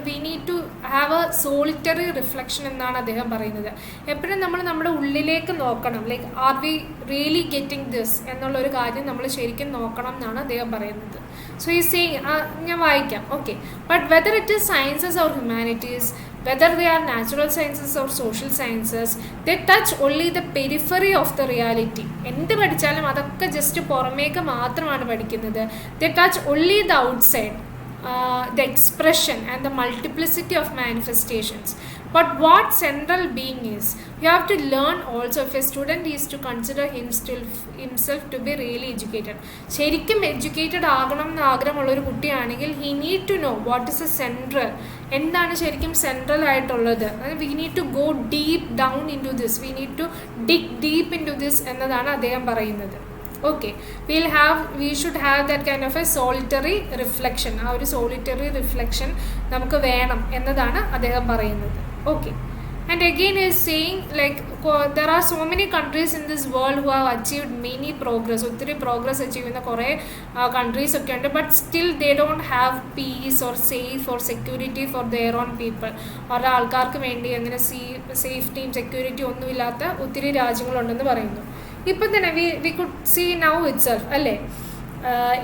we need to have a solitary reflection എന്നാണ് അദ്ദേഹം പറയുന്നത്. എപ്പോഴും നമ്മൾ നമ്മുടെ ഉള്ളിലേക്ക് നോക്കണം, like are we really getting this എന്നുള്ളൊരു കാര്യം നമ്മൾ ശരിക്കും നോക്കണം എന്നാണ് അദ്ദേഹം പറയുന്നത്. സോ ഈ സെയിങ് ഞാൻ വായിക്കാം. Okay, but whether it is sciences or humanities, whether they are natural sciences or social sciences, they touch only the periphery of the reality. എന്ത് പഠിച്ചാലും അതൊക്കെ ജസ്റ്റ് പുറമേക്ക് മാത്രമാണ് പഠിക്കുന്നത്. They touch only the outside, the expression and the multiplicity of manifestations. But what central being is, you have to learn also if a student is to consider himself to be really educated. ശരിക്കും educated ആകണം എന്ന് ആഗ്രഹമുള്ളൊരു കുട്ടിയാണെങ്കിൽ he need to know what is the central, എന്താണ് ശരിക്കും central ആയിട്ടുള്ളത്. We need to go deep down into this, we need to dig deep into this എന്നതാണ് അദ്ദേഹം പറയുന്നത്. Okay, we should have that kind of a solitary reflection. ആ ഒരു solitary reflection നമുക്ക് വേണം എന്നതാണ് അദ്ദേഹം പറയുന്നത്. Okay, and again is saying like there are so many countries in this world who have achieved many progress, ഒത്തിരി progress achieve ചെയ്യുന്ന കുറേ കൺട്രീസ് ഒക്കെ ഉണ്ട്, but still they don't have peace or safe or security for their own people. അവരുടെ ആൾക്കാർക്ക് വേണ്ടി അങ്ങനെ സേഫ്റ്റിയും security ഒന്നുമില്ലാത്ത ഒത്തിരി രാജ്യങ്ങളുണ്ടെന്ന് പറയുന്നു. ഇപ്പം തന്നെ we could see now itself അല്ലേ,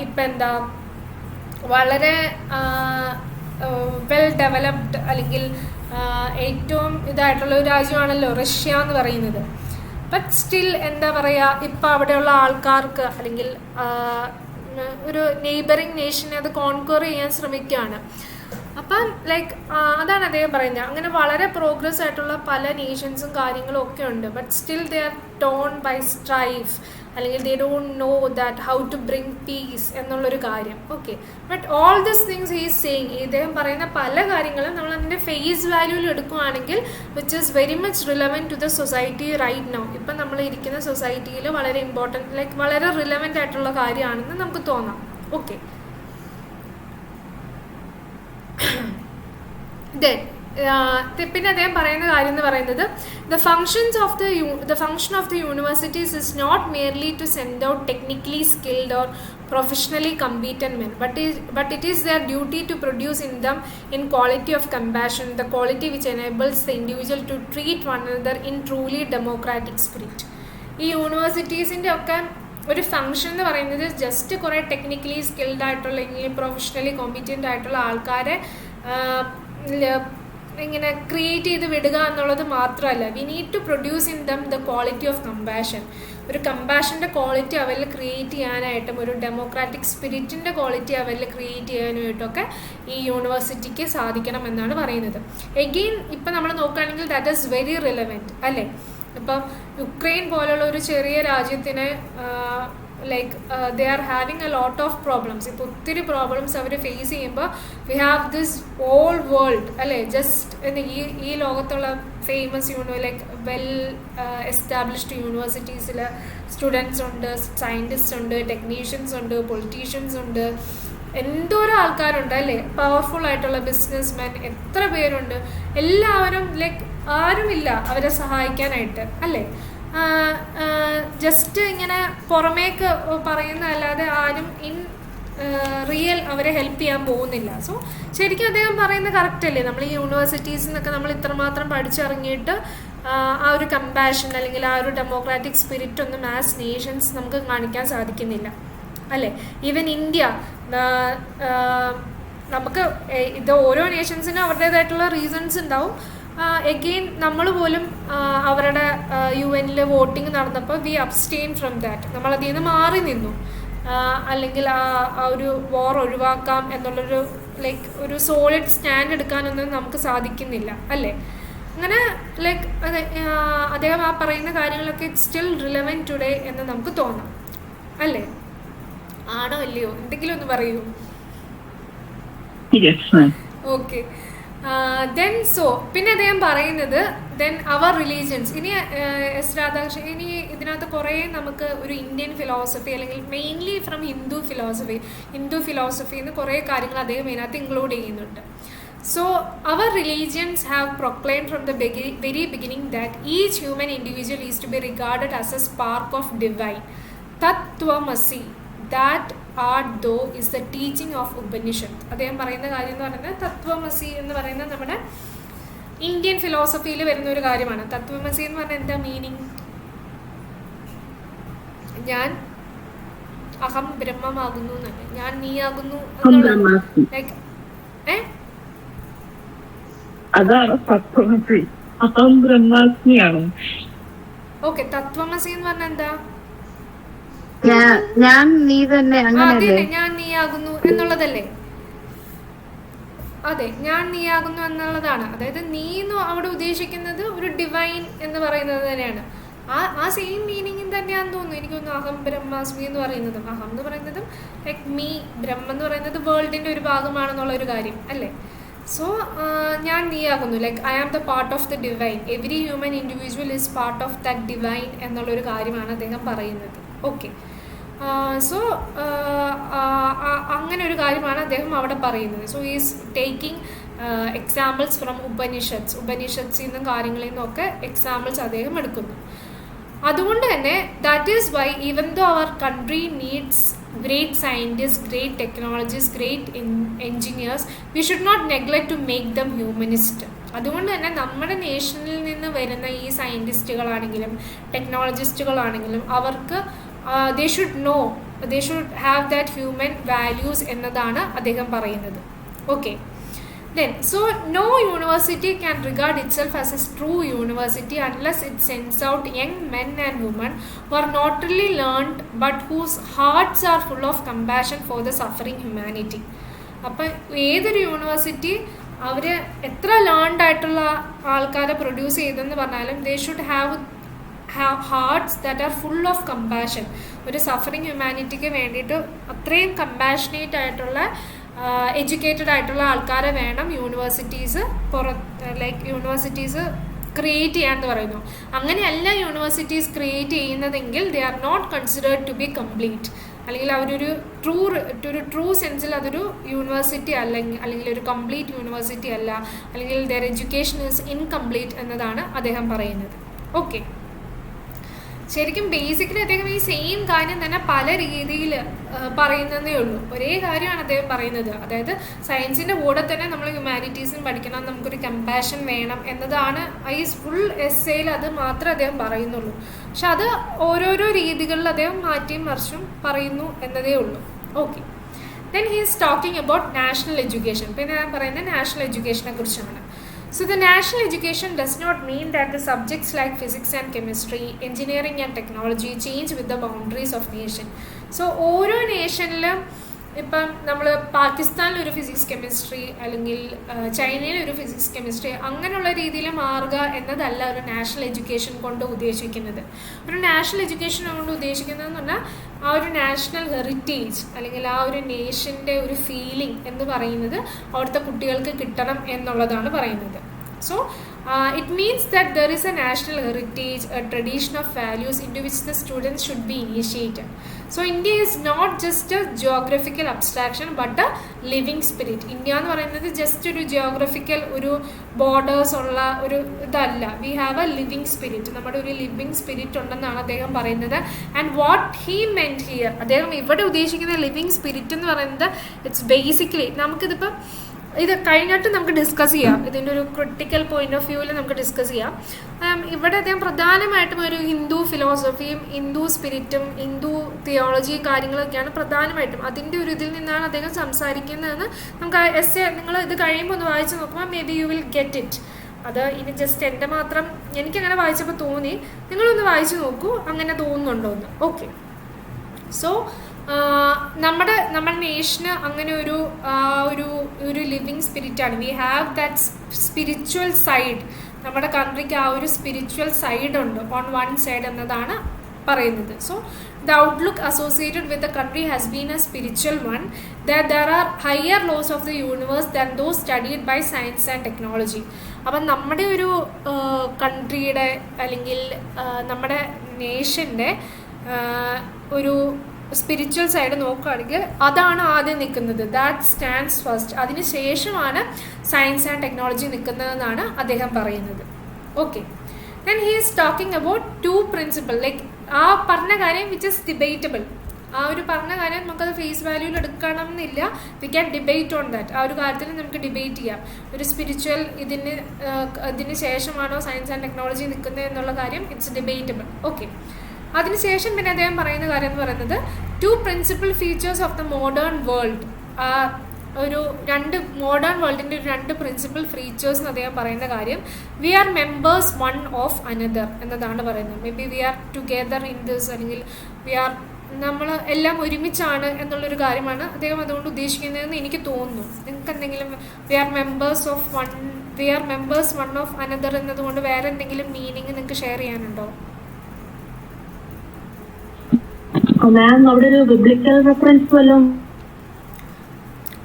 ഇപ്പം എന്താ വളരെ വെൽ ഡെവലപ്ഡ് അല്ലെങ്കിൽ ഏറ്റവും ഇതായിട്ടുള്ള ഒരു രാജ്യമാണല്ലോ റഷ്യ എന്ന് പറയുന്നത്. ബട്ട് സ്റ്റിൽ എന്താ പറയുക, ഇപ്പം അവിടെയുള്ള ആൾക്കാർക്ക് അല്ലെങ്കിൽ ഒരു നെയ്ബറിങ് നേഷനെ അത് കോൺക്വർ ചെയ്യാൻ ശ്രമിക്കുകയാണ്. അപ്പം ലൈക്ക് അതാണ് അദ്ദേഹം പറയുന്നത്. അങ്ങനെ വളരെ പ്രോഗ്രസ് ആയിട്ടുള്ള പല നേഷൻസും കാര്യങ്ങളും ഒക്കെ ഉണ്ട്, but still they are torn by strife, അല്ലെങ്കിൽ they don't know that how to bring peace എന്നുള്ളൊരു കാര്യം. Okay, but all this things he is saying, ഇദ്ദേഹം പറയുന്ന പല കാര്യങ്ങളും നമ്മൾ അതിൻ്റെ ഫേസ് വാല്യൂവിൽ എടുക്കുകയാണെങ്കിൽ which is very much relevant to the society right now. ഇപ്പം നമ്മൾ ഇരിക്കുന്ന സൊസൈറ്റിയിൽ വളരെ ഇമ്പോർട്ടൻറ്റ്, ലൈക്ക് വളരെ റിലവൻ്റ് ആയിട്ടുള്ള കാര്യമാണെന്ന് നമുക്ക് തോന്നാം. ഓക്കെ, പിന്നെ അദ്ദേഹം പറയുന്ന കാര്യം എന്ന് പറയുന്നത്, the function of the universities is not merely to send out technically skilled or professionally competent men, but it is their duty to produce in them in quality of compassion, the quality which enables the individual to treat one another in truly democratic spirit. ഈ യൂണിവേഴ്സിറ്റീസിൻ്റെ ഒക്കെ ഒരു function എന്ന് പറയുന്നത് just കുറേ technically skilled ആയിട്ടുള്ള അല്ലെങ്കിൽ professionally competent ആയിട്ടുള്ള ആൾക്കാരെ ഇങ്ങനെ ക്രിയേറ്റ് ചെയ്ത് വിടുക എന്നുള്ളത് മാത്രമല്ല, we need to produce in them the quality of compassion. ഒരു കമ്പാഷൻ്റെ ക്വാളിറ്റി അവരിൽ ക്രിയേറ്റ് ചെയ്യാനായിട്ടും ഒരു ഡെമോക്രാറ്റിക് സ്പിരിറ്റിൻ്റെ ക്വാളിറ്റി അവരിൽ ക്രിയേറ്റ് ചെയ്യാനായിട്ടൊക്കെ ഈ യൂണിവേഴ്സിറ്റിക്ക് സാധിക്കണം എന്നാണ് പറയുന്നത്. എഗെയിൻ ഇപ്പം നമ്മൾ നോക്കുകയാണെങ്കിൽ ദാറ്റ് ഈസ് വെരി റിലവൻറ്റ് അല്ലേ. ഇപ്പം യുക്രൈൻ പോലുള്ള ഒരു ചെറിയ രാജ്യത്തിന് like they are having a lot of problems. ഇപ്പോൾ ഒത്തിരി പ്രോബ്ലംസ് അവർ ഫേസ് ചെയ്യുമ്പോൾ we have this all world അല്ലേ, ജസ്റ്റ് ഈ ലോകത്തുള്ള ഫേമസ് ലൈക്ക് വെൽ എസ്റ്റാബ്ലിഷ്ഡ് യൂണിവേഴ്സിറ്റീസിൽ സ്റ്റുഡൻസ് ഉണ്ട്, സയൻറ്റിസ്റ്റ് ഉണ്ട്, ടെക്നീഷ്യൻസ് ഉണ്ട്, പൊളിറ്റീഷ്യൻസ് ഉണ്ട്, എന്തോരം ആൾക്കാരുണ്ട് അല്ലേ, പവർഫുൾ ആയിട്ടുള്ള ബിസിനസ് മെൻ എത്ര പേരുണ്ട്. എല്ലാവരും ലൈക്ക് ആരുമില്ല അവരെ സഹായിക്കാനായിട്ട് അല്ലേ. ജസ്റ്റ് ഇങ്ങനെ പുറമേക്ക് പറയുന്നതല്ലാതെ ആരും ഇൻ റിയൽ അവരെ ഹെൽപ്പ് ചെയ്യാൻ പോകുന്നില്ല. സോ ശരിക്കും അദ്ദേഹം പറയുന്നത് കറക്റ്റ് അല്ലേ. നമ്മൾ ഈ യൂണിവേഴ്സിറ്റീസിൽ നിന്നൊക്കെ നമ്മൾ ഇത്രമാത്രം പഠിച്ചിറങ്ങിയിട്ട് ആ ഒരു കമ്പാഷൻ അല്ലെങ്കിൽ ആ ഒരു ഡെമോക്രാറ്റിക് സ്പിരിറ്റ് ഒന്നും ആസ് നേഷൻസ് നമുക്ക് കാണിക്കാൻ സാധിക്കുന്നില്ല. അല്ലേ? ഈവൻ ഇന്ത്യ, നമുക്ക് ഇത് ഓരോ നേഷൻസിനും അവരുടേതായിട്ടുള്ള റീസൺസ് ഉണ്ടാവും. എഗെയിൻ നമ്മൾ പോലും അവരുടെ UN വോട്ടിംഗ് നടന്നപ്പോൾ വി അബ്സ്റ്റെയിൻ ഫ്രം ദാറ്റ്, നമ്മളതിൽ നിന്ന് മാറി നിന്നു. അല്ലെങ്കിൽ ആ ഒരു വാർ ഒഴിവാക്കാം എന്നുള്ളൊരു ലൈക്ക് ഒരു സോളിഡ് സ്റ്റാൻഡ് എടുക്കാനൊന്നും നമുക്ക് സാധിക്കുന്നില്ല, അല്ലേ? അങ്ങനെ ലൈക്ക് അദ്ദേഹം ആ പറയുന്ന കാര്യങ്ങളൊക്കെ സ്റ്റിൽ റിലവൻറ്റ് ടുഡേ എന്ന് നമുക്ക് തോന്നാം, അല്ലേ? ആണോ അല്ലയോ? എന്തെങ്കിലും ഒന്ന് പറയൂ. ഓക്കെ. ദെൻ സോ പിന്നെ അദ്ദേഹം പറയുന്നത് ദെൻ അവർ റിലീജിയൻസ്. ഇനി എസ് രാധാകൃഷ്ണൻ, ഇനി ഇതിനകത്ത് കുറേ നമുക്ക് ഒരു ഇന്ത്യൻ ഫിലോസഫി അല്ലെങ്കിൽ മെയിൻലി ഫ്രം ഹിന്ദു ഫിലോസഫിന്ന് കുറേ കാര്യങ്ങൾ അദ്ദേഹം ഇതിനകത്ത് ഇൻക്ലൂഡ് ചെയ്യുന്നുണ്ട്. So our religions have proclaimed from the very beginning that each human individual is to be regarded as a spark of divine. Tattvamasi, that art though is the teaching of Upanishad. അദ്ദേഹം പറയുന്ന കാര്യം എന്ന് പറയുന്നത് തത്വമസി എന്ന് പറയുന്നത് നമ്മുടെ Indian ഫിലോസഫിയിൽ വരുന്ന ഒരു കാര്യമാണ്. തത്വമസി എന്ന് പറഞ്ഞാൽ എന്താ മീനിങ്? ഞാൻ അഹം ബ്രഹ്മമാകുന്നു എന്നല്ല, ഞാൻ നീയാകുന്നു എന്നുള്ള ലൈക്ക് അതാണ് തത്വമസി. അഹം ബ്രഹ്മാസ്മിയാണ്. ഓക്കെ, തത്വമസി എന്ന് പറഞ്ഞാൽ എന്താ? ഞാൻ നീ തന്നെ, അതെ, ഞാൻ നീയാകുന്നു എന്നുള്ളതല്ലേ? അതെ, ഞാൻ നീയാകുന്നു എന്നുള്ളതാണ്. അതായത് നീ എന്ന് അവിടെ ഉദ്ദേശിക്കുന്നത് ഒരു ഡിവൈൻ എന്ന് പറയുന്നത് തന്നെയാണ്. ആ സെയിം മീനിങ് തന്നെയാണെന്ന് തോന്നുന്നു. എനിക്കൊന്ന് അഹം ബ്രഹ്മാസ്മി എന്ന് പറയുന്നതും അഹം എന്ന് പറയുന്നതും ലൈക്ക് മീ, ബ്രഹ്മ എന്ന് പറയുന്നത് വേൾഡിന്റെ ഒരു ഭാഗമാണെന്നുള്ള ഒരു കാര്യം അല്ലേ? സോ ഞാൻ നീയാകുന്നു, like I am the part of the divine, every human individual is part of that divine എന്നുള്ളൊരു കാര്യമാണ് അദ്ദേഹം പറയുന്നത്. ഓക്കെ, സോ അങ്ങനെ ഒരു കാര്യമാണ് അദ്ദേഹം അവിടെ പറയുന്നത്. So is taking examples from ഉപനിഷത്സിൽ നിന്നും കാര്യങ്ങളിൽ നിന്നൊക്കെ എക്സാമ്പിൾസ് അദ്ദേഹം എടുക്കുന്നു. അതുകൊണ്ട് തന്നെ that is why even though our country needs great scientists, great technologies, great engineers, we should not neglect to make them humanist. അതുകൊണ്ട് തന്നെ നമ്മുടെ നേഷനിൽ നിന്ന് വരുന്ന ഈ സയൻറ്റിസ്റ്റുകളാണെങ്കിലും ടെക്നോളജിസ്റ്റുകളാണെങ്കിലും അവർക്ക് they should have that human values എന്നതാണ് അദ്ദേഹം പറയുന്നത്. Okay, then so no university can regard itself as a true university unless it sends out young men and women who are not really learned but whose hearts are full of compassion for the suffering humanity. അപ്പം ഏതൊരു university അവർ എത്ര learned ആയിട്ടുള്ള ആൾക്കാരെ produce ചെയ്തെന്ന് പറഞ്ഞാലും they should have hearts that are full of compassion. ഒരു suffering ഹ്യൂമാനിറ്റിക്ക് വേണ്ടിയിട്ട് അത്രയും കമ്പാഷനേറ്റ് ആയിട്ടുള്ള എഡ്യൂക്കേറ്റഡ് ആയിട്ടുള്ള ആൾക്കാരെ വേണം യൂണിവേഴ്സിറ്റീസ് ക്രിയേറ്റ് ചെയ്യാന്ന് പറയുന്നു. അങ്ങനെയല്ല യൂണിവേഴ്സിറ്റീസ് ക്രിയേറ്റ് ചെയ്യുന്നതെങ്കിൽ they are not considered to be complete, അല്ലെങ്കിൽ അവരൊരു ട്രൂ സെൻസിൽ അതൊരു യൂണിവേഴ്സിറ്റി അല്ലെങ്കിൽ ഒരു കംപ്ലീറ്റ് യൂണിവേഴ്സിറ്റി അല്ല, അല്ലെങ്കിൽ ദെയർ എഡ്യൂക്കേഷൻ ഈസ് ഇൻകംപ്ലീറ്റ് എന്നതാണ് അദ്ദേഹം പറയുന്നത്. ഓക്കെ, ശരിക്കും ബേസിക്കലി അദ്ദേഹം ഈ സെയിം കാര്യം തന്നെ പല രീതിയിൽ പറയുന്നതേ ഉള്ളൂ. ഒരേ കാര്യമാണ് അദ്ദേഹം പറയുന്നത്. അതായത് സയൻസിൻ്റെ കൂടെ തന്നെ നമ്മൾ ഹ്യൂമാനിറ്റീസും പഠിക്കണം, നമുക്കൊരു കമ്പാഷൻ വേണം എന്നതാണ് ഈ ഫുൾ എസ്സേയിൽ അത് മാത്രമേ അദ്ദേഹം പറയുന്നുള്ളൂ. പക്ഷെ അത് ഓരോരോ രീതികളിൽ അദ്ദേഹം മാറ്റിയും മറിച്ചും പറയുന്നു എന്നതേ ഉള്ളൂ. Okay, then he is talking about national education. പിന്നെ ഞാൻ പറയുന്നത് നാഷണൽ എഡ്യൂക്കേഷനെ കുറിച്ചാണ്. So the national education does not mean that the subjects like physics and chemistry, engineering and technology change with the boundaries of nation. So ഓരോ നേഷനിലും ഇപ്പം നമ്മൾ പാകിസ്ഥാനിലൊരു physics chemistry അല്ലെങ്കിൽ ചൈനയിലൊരു physics chemistry അങ്ങനെയുള്ള രീതിയിൽ മാറുക എന്നതല്ല ഒരു നാഷണൽ എഡ്യൂക്കേഷൻ കൊണ്ട് ഉദ്ദേശിക്കുന്നത്. ഒരു നാഷണൽ എഡ്യൂക്കേഷൻ കൊണ്ട് ഉദ്ദേശിക്കുന്നതെന്ന് പറഞ്ഞാൽ ആ ഒരു നാഷണൽ ഹെറിറ്റേജ് അല്ലെങ്കിൽ ആ ഒരു നേഷൻ്റെ ഒരു ഫീലിംഗ് എന്ന് പറയുന്നത് അവിടുത്തെ കുട്ടികൾക്ക് കിട്ടണം എന്നുള്ളതാണ് പറയുന്നത്. So it means that there is a national heritage, a tradition of values into which the students should be initiated. So India is not just a geographical abstraction but a living spirit. India എന്ന് പറയുന്നത് just ഒരു geographical ഒരു borders ഉള്ള ഒരു ഇതല്ല. V have A living spirit, നമ്മുടെ ഒരു living spirit ഉണ്ടെന്നാണ് അദ്ദേഹം പറയുന്നത്. ആൻഡ് വാട്ട് ഹീ മെന്റ് ഹിയർ, അദ്ദേഹം ഇവിടെ ഉദ്ദേശിക്കുന്ന ലിവിങ് സ്പിരിറ്റ് എന്ന് പറയുന്നത് ഇറ്റ്സ് ബേസിക്കലി നമുക്കിതിപ്പം ഇത് കഴിഞ്ഞിട്ട് നമുക്ക് ഡിസ്കസ് ചെയ്യാം. ഇതിൻ്റെ ഒരു ക്രിട്ടിക്കൽ പോയിന്റ് ഓഫ് വ്യൂവിൽ നമുക്ക് ഡിസ്കസ് ചെയ്യാം. ഇവിടെ അദ്ദേഹം പ്രധാനമായിട്ടും ഒരു ഹിന്ദു ഫിലോസഫിയും ഹിന്ദു സ്പിരിറ്റും ഹിന്ദു തിയോളജിയും കാര്യങ്ങളൊക്കെയാണ് പ്രധാനമായിട്ടും അതിൻ്റെ ഒരു ഇതിൽ നിന്നാണ് അദ്ദേഹം സംസാരിക്കുന്നതെന്ന് നമുക്ക് എസ്സേ നിങ്ങൾ ഇത് കഴിയുമ്പോൾ ഒന്ന് വായിച്ച് നോക്കുമ്പോൾ may be you will get it. അത് ഇനി ജസ്റ്റ് എൻ്റെ മാത്രം എനിക്കങ്ങനെ വായിച്ചപ്പോൾ തോന്നി, നിങ്ങളൊന്ന് വായിച്ച് നോക്കൂ അങ്ങനെ തോന്നുന്നുണ്ടോ എന്ന്. ഓക്കെ, സോ നമ്മുടെ നേഷന് അങ്ങനെ ഒരു ലിവിങ് സ്പിരിറ്റാണ്. We have that spiritual side. നമ്മുടെ കൺട്രിക്ക് ആ ഒരു സ്പിരിച്വൽ സൈഡ് ഉണ്ട് ഓൺ വൺ സൈഡ് എന്നതാണ് പറയുന്നത്. So the outlook associated with the country has been a spiritual one. There are higher laws of the universe than those studied by science and technology. അപ്പം നമ്മുടെ ഒരു കൺട്രിയുടെ അല്ലെങ്കിൽ നമ്മുടെ നേഷൻ്റെ ഒരു spiritual side നോക്കുകയാണെങ്കിൽ അതാണ് ആദ്യം നിൽക്കുന്നത്. That stands first. അതിന് ശേഷമാണ് സയൻസ് ആൻഡ് ടെക്നോളജി നിൽക്കുന്നതെന്നാണ് അദ്ദേഹം പറയുന്നത്. Okay, then he is talking about 2 principle. Like ആ പറഞ്ഞ കാര്യം വിച്ച് ഇസ് ഡിബേറ്റബിൾ. ആ ഒരു പറഞ്ഞ കാര്യം നമുക്കത് ഫേസ് വാല്യൂവിൽ എടുക്കണം എന്നില്ല. We can debate on that. ആ ഒരു കാര്യത്തിൽ നമുക്ക് ഡിബേറ്റ് ചെയ്യാം. ഒരു സ്പിരിച്വൽ ഇതിന് ശേഷമാണോ സയൻസ് ആൻഡ് ടെക്നോളജി നിൽക്കുന്നത് എന്നുള്ള കാര്യം ഇറ്റ്സ് ഡിബേറ്റബിൾ. ഓക്കെ, അതിനുശേഷം പിന്നെ അദ്ദേഹം പറയുന്ന കാര്യം എന്ന് പറയുന്നത് 2 principal features of the modern world. ഒരു മോഡേൺ വേൾഡിൻ്റെ 2 പ്രിൻസിപ്പൽ ഫീച്ചേഴ്സ് എന്ന് അദ്ദേഹം പറയുന്ന കാര്യം we are members one of another എന്നതാണ് പറയുന്നത്. Maybe we are together in this, അല്ലെങ്കിൽ നമ്മൾ എല്ലാം ഒരുമിച്ചാണ് എന്നുള്ളൊരു കാര്യമാണ് അദ്ദേഹം അതുകൊണ്ട് ഉദ്ദേശിക്കുന്നതെന്ന് എനിക്ക് തോന്നുന്നു. നിങ്ങൾക്ക് എന്തെങ്കിലും we are members one of another എന്നതുകൊണ്ട് വേറെ എന്തെങ്കിലും മീനിങ് നിങ്ങൾക്ക് ഷെയർ ചെയ്യാനുണ്ടോ?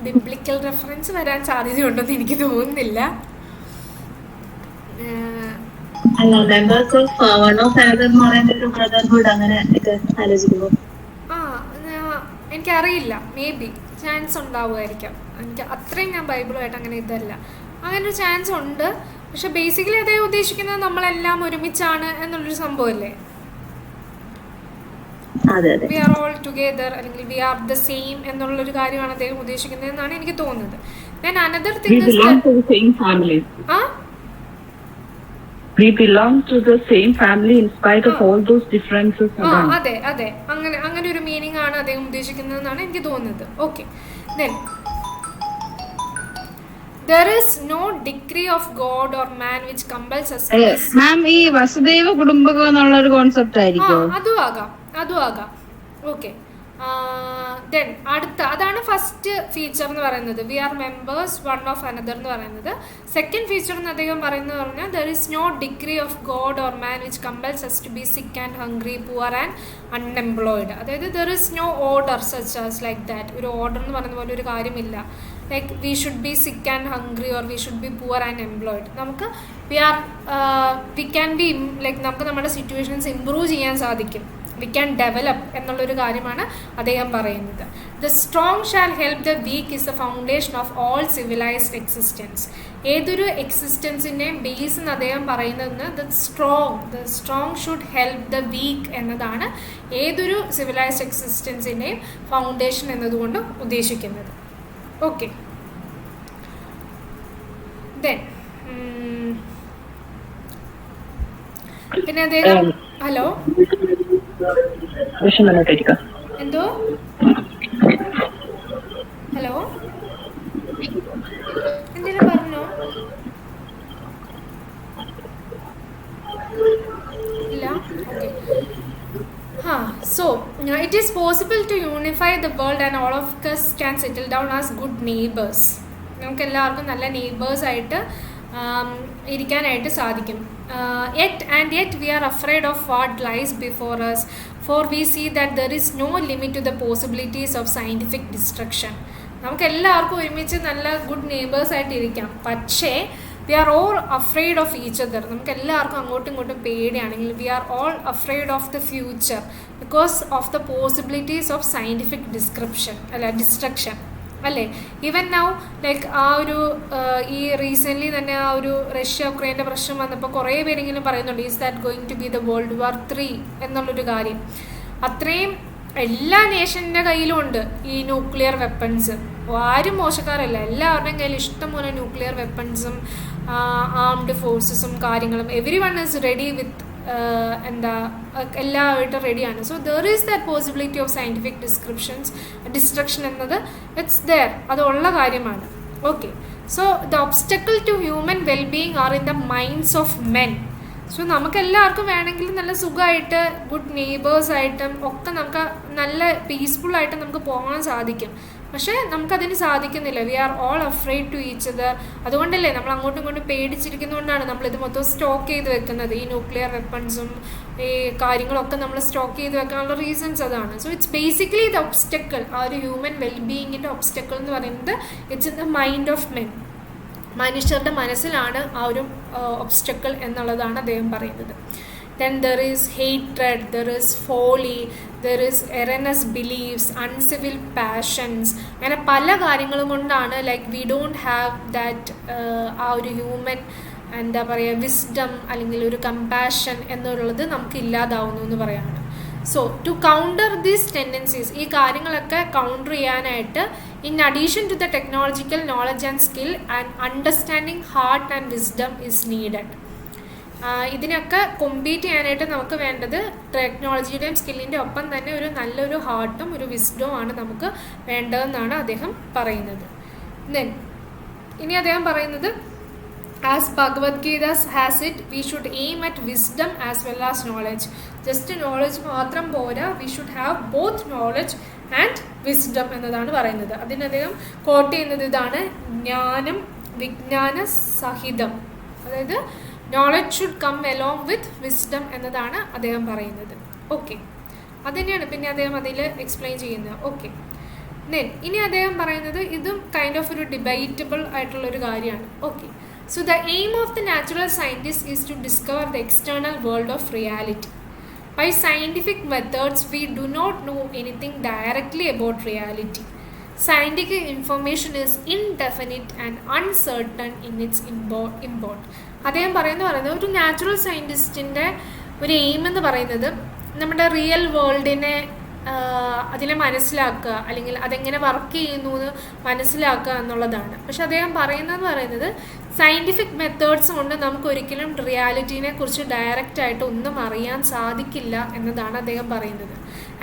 ബിബ്ലിക്കൽ റെഫറൻസ് വരാൻ സാധ്യതയുണ്ടെന്ന് എനിക്ക് തോന്നുന്നില്ല. എനിക്കറിയില്ല, മേ ബി ചാൻസ് ഉണ്ടാവുമായിരിക്കാം. എനിക്ക് അത്രയും ഞാൻ ബൈബിളുമായിട്ട് അങ്ങനെ ഇതല്ല. അങ്ങനെ ഒരു ചാൻസ് ഉണ്ട്. പക്ഷെ ബേസിക്കലി അദ്ദേഹം ഉദ്ദേശിക്കുന്നത് നമ്മളെല്ലാം ഒരുമിച്ചാണ് എന്നുള്ളൊരു സംഭവമല്ലേ. വി ആർ ഓൾ ടുഗെദർ അല്ലെങ്കിൽ വി ആർ ദ സെയിം എന്നുള്ളൊരു കാര്യമാണ് അദ്ദേഹം ഉദ്ദേശിക്കുന്നത് എന്നാണ് എനിക്ക് തോന്നുന്നത്. Then another thing is belong to the same family. We belong to the same family in spite of all those differences. അതെ അങ്ങനെ ഒരു മീനിങ് ആണ് അദ്ദേഹം ഉദ്ദേശിക്കുന്നതെന്നാണ് എനിക്ക് തോന്നുന്നത്. Okay, then there is no decree of God or man which compels us. Ma'am ഈ വസുദൈവ കുടുംബകം എന്നുള്ള ഒരു കോൺസെപ്റ്റ് ആയിരിക്കും. അതും ആകാം. ഓക്കെ, ദെൻ അതാണ് ഫസ്റ്റ് ഫീച്ചർ എന്ന് പറയുന്നത്. We are members one of another എന്ന് പറയുന്നത്. സെക്കൻഡ് ഫീച്ചർ എന്ന് അദ്ദേഹം പറയുന്നത് പറഞ്ഞാൽ there is no degree of God or man which compels us to be sick and hungry, poor and unemployed. അതായത് there is no order such as like that. ഒരു order എന്ന് പറയുന്ന പോലെ ഒരു കാര്യമില്ല. Like we should be sick and hungry or we should be poor and employed. നമുക്ക് we can be like നമുക്ക് നമ്മുടെ സിറ്റുവേഷൻസ് ഇംപ്രൂവ് ചെയ്യാൻ സാധിക്കും. വി ക്യാൻ ഡെവലപ്പ് എന്നുള്ളൊരു കാര്യമാണ് അദ്ദേഹം പറയുന്നത്. The strong shall help the weak is the foundation of all civilized existence. ഏതൊരു എക്സിസ്റ്റൻസിൻ്റെയും ബേസ് എന്ന് അദ്ദേഹം പറയുന്നത് the strong should help the weak എന്നതാണ് ഏതൊരു സിവിലൈസ്ഡ് എക്സിസ്റ്റൻസിൻ്റെയും ഫൗണ്ടേഷൻ എന്നതുകൊണ്ട് ഉദ്ദേശിക്കുന്നത്. ഓക്കെ, ദെൻ പിന്നെ അദ്ദേഹം ഹലോ എന്തോ ഹലോ എന്തെങ്കിലും പറഞ്ഞോ? ഇല്ല. Okay, so it is possible to unify the world and all of us can settle down as good neighbors. നമുക്ക് എല്ലാവർക്കും നല്ല നെയ്ബേഴ്സായിട്ട് ഇരിക്കാനായിട്ട് സാധിക്കും. Yet we are afraid of what lies before us, for we see that there is no limit to the possibilities of scientific destruction. നമുക്ക് എല്ലാവർക്കും ഒരുമിച്ച് നല്ല good നെയ്ബേഴ്സായിട്ട് ഇരിക്കാം. പക്ഷേ we are all afraid of each other. നമുക്ക് എല്ലാവർക്കും അങ്ങോട്ടും ഇങ്ങോട്ടും പേടിയാണെങ്കിൽ we are all afraid of the future because of the possibilities of scientific destruction അല്ലേ. ഈവൻ നൗ ലൈക്ക് ആ ഒരു ഈ റീസെൻ്റ്ലി തന്നെ ആ ഒരു റഷ്യ ഉക്രൈൻ്റെ പ്രശ്നം വന്നപ്പോൾ കുറേ പേരെങ്കിലും പറയുന്നുണ്ട് is that going to be the world war 3 എന്നുള്ളൊരു കാര്യം. അത്രയും എല്ലാ നേഷൻ്റെ കയ്യിലും ഉണ്ട് ഈ ന്യൂക്ലിയർ വെപ്പൺസ് ആരും മോശക്കാരല്ല, എല്ലാവരുടെയും കയ്യിൽ ഇഷ്ടംപോലെ ന്യൂക്ലിയർ വെപ്പൺസും ആംഡ് ഫോഴ്സസും കാര്യങ്ങളും, everyone is ready with എല്ലാവരും റെഡിയാണ്. So there is that possibility of scientific destruction എന്നത് ഇറ്റ്സ് ദർ, അതുള്ള കാര്യമാണ്. Okay, so the obstacle to human wellbeing are in the minds of men. So നമുക്ക് എല്ലാവർക്കും വേണമെങ്കിൽ നല്ല സുഖമായിട്ട് ഗുഡ് നെയ്ബേഴ്സായിട്ടും ഒക്കെ നമുക്ക് നല്ല പീസ്ഫുള്ളായിട്ട് നമുക്ക് പോകാൻ സാധിക്കും. പക്ഷേ നമുക്കതിന് സാധിക്കുന്നില്ല. We are all afraid to each other. അതുകൊണ്ടല്ലേ നമ്മൾ അങ്ങോട്ടും ഇങ്ങോട്ടും പേടിച്ചിരിക്കുന്നതുകൊണ്ടാണ് നമ്മളിത് മൊത്തം സ്റ്റോക്ക് ചെയ്ത് വെക്കുന്നത്. ഈ ന്യൂക്ലിയർ വെപ്പൺസും ഈ കാര്യങ്ങളൊക്കെ നമ്മൾ സ്റ്റോക്ക് ചെയ്ത് വെക്കാനുള്ള റീസൺസ് അതാണ്. So it's basically the obstacle, ആ ഒരു ഹ്യൂമൻ വെൽബീയിങ്ങിൻ്റെ ഒബ്സ്റ്റക്കിൾ എന്ന് പറയുന്നത് it's in the mind of men. മനുഷ്യരുടെ മനസ്സിലാണ് ആ ഒരു ഒബ്സ്റ്റക്കിൾ എന്നുള്ളതാണ് അദ്ദേഹം പറയുന്നത്. Then there is hatred, there is folly, there is erroneous beliefs, uncivil passions. അങ്ങനെ പല കാര്യങ്ങളും കൊണ്ടാണ് like we don't have that ആ ഒരു ഹ്യൂമൻ എന്താ പറയുക വിസ്ഡം അല്ലെങ്കിൽ ഒരു കമ്പാഷൻ എന്നുള്ളത് നമുക്ക് ഇല്ലാതാവുന്നു എന്ന് പറയാണ്. So to counter these tendencies, ഈ കാര്യങ്ങളൊക്കെ കൗണ്ടർ ചെയ്യാനായിട്ട് in addition to the technological knowledge and skill and understanding heart and wisdom is needed. ഇതിനൊക്കെ കോമ്പീറ്റ് ചെയ്യാനായിട്ട് നമുക്ക് വേണ്ടത് ടെക്നോളജിയുടെയും സ്കില്ലിൻ്റെ ഒപ്പം തന്നെ ഒരു നല്ലൊരു ഹാർട്ടും ഒരു വിസ്ഡവും ആണ് നമുക്ക് വേണ്ടതെന്നാണ് അദ്ദേഹം പറയുന്നത്. ദെൻ ഇനി അദ്ദേഹം പറയുന്നത് as Bhagavad Gita has it, we should aim at wisdom as well as knowledge. Just knowledge മാത്രം പോരാ, we should have both knowledge and wisdom എന്നതാണ് പറയുന്നത്. അതിന് അദ്ദേഹം കോട്ട് ചെയ്യുന്നത് ഇതാണ്: ജ്ഞാനം വിജ്ഞാന സഹിതം, അതായത് knowledge should come along with wisdom എന്നതാണ് അദ്ദേഹം പറയുന്നത്. ഓക്കെ, അതുതന്നെയാണ് പിന്നെ അദ്ദേഹം അതിൽ എക്സ്പ്ലെയിൻ ചെയ്യുന്നത്. ഓക്കെ, ദെൻ ഇനി അദ്ദേഹം പറയുന്നത് ഇതും കൈൻഡ് ഓഫ് ഒരു ഡിബേറ്റബിൾ ആയിട്ടുള്ളൊരു കാര്യമാണ്. Okay, so the aim of the natural scientist is to discover the external world of reality. By scientific methods, we do not know anything directly about reality. Scientific information is indefinite and uncertain in its import. അദ്ദേഹം പറയുന്നത് ഒരു natural സയൻറ്റിസ്റ്റിൻ്റെ ഒരു aim എന്ന് പറയുന്നത് നമ്മുടെ real വേൾഡിനെ അതിനെ മനസ്സിലാക്കുക, അല്ലെങ്കിൽ അതെങ്ങനെ വർക്ക് ചെയ്യുന്നു എന്ന് മനസ്സിലാക്കുക എന്നുള്ളതാണ്. പക്ഷെ അദ്ദേഹം പറയുന്നത് സയൻറ്റിഫിക് മെത്തേഡ്സ് കൊണ്ട് നമുക്ക് ഒരിക്കലും റിയാലിറ്റീനെ കുറിച്ച് ഡയറക്റ്റായിട്ട് ഒന്നും അറിയാൻ സാധിക്കില്ല എന്നതാണ് അദ്ദേഹം പറയുന്നത്.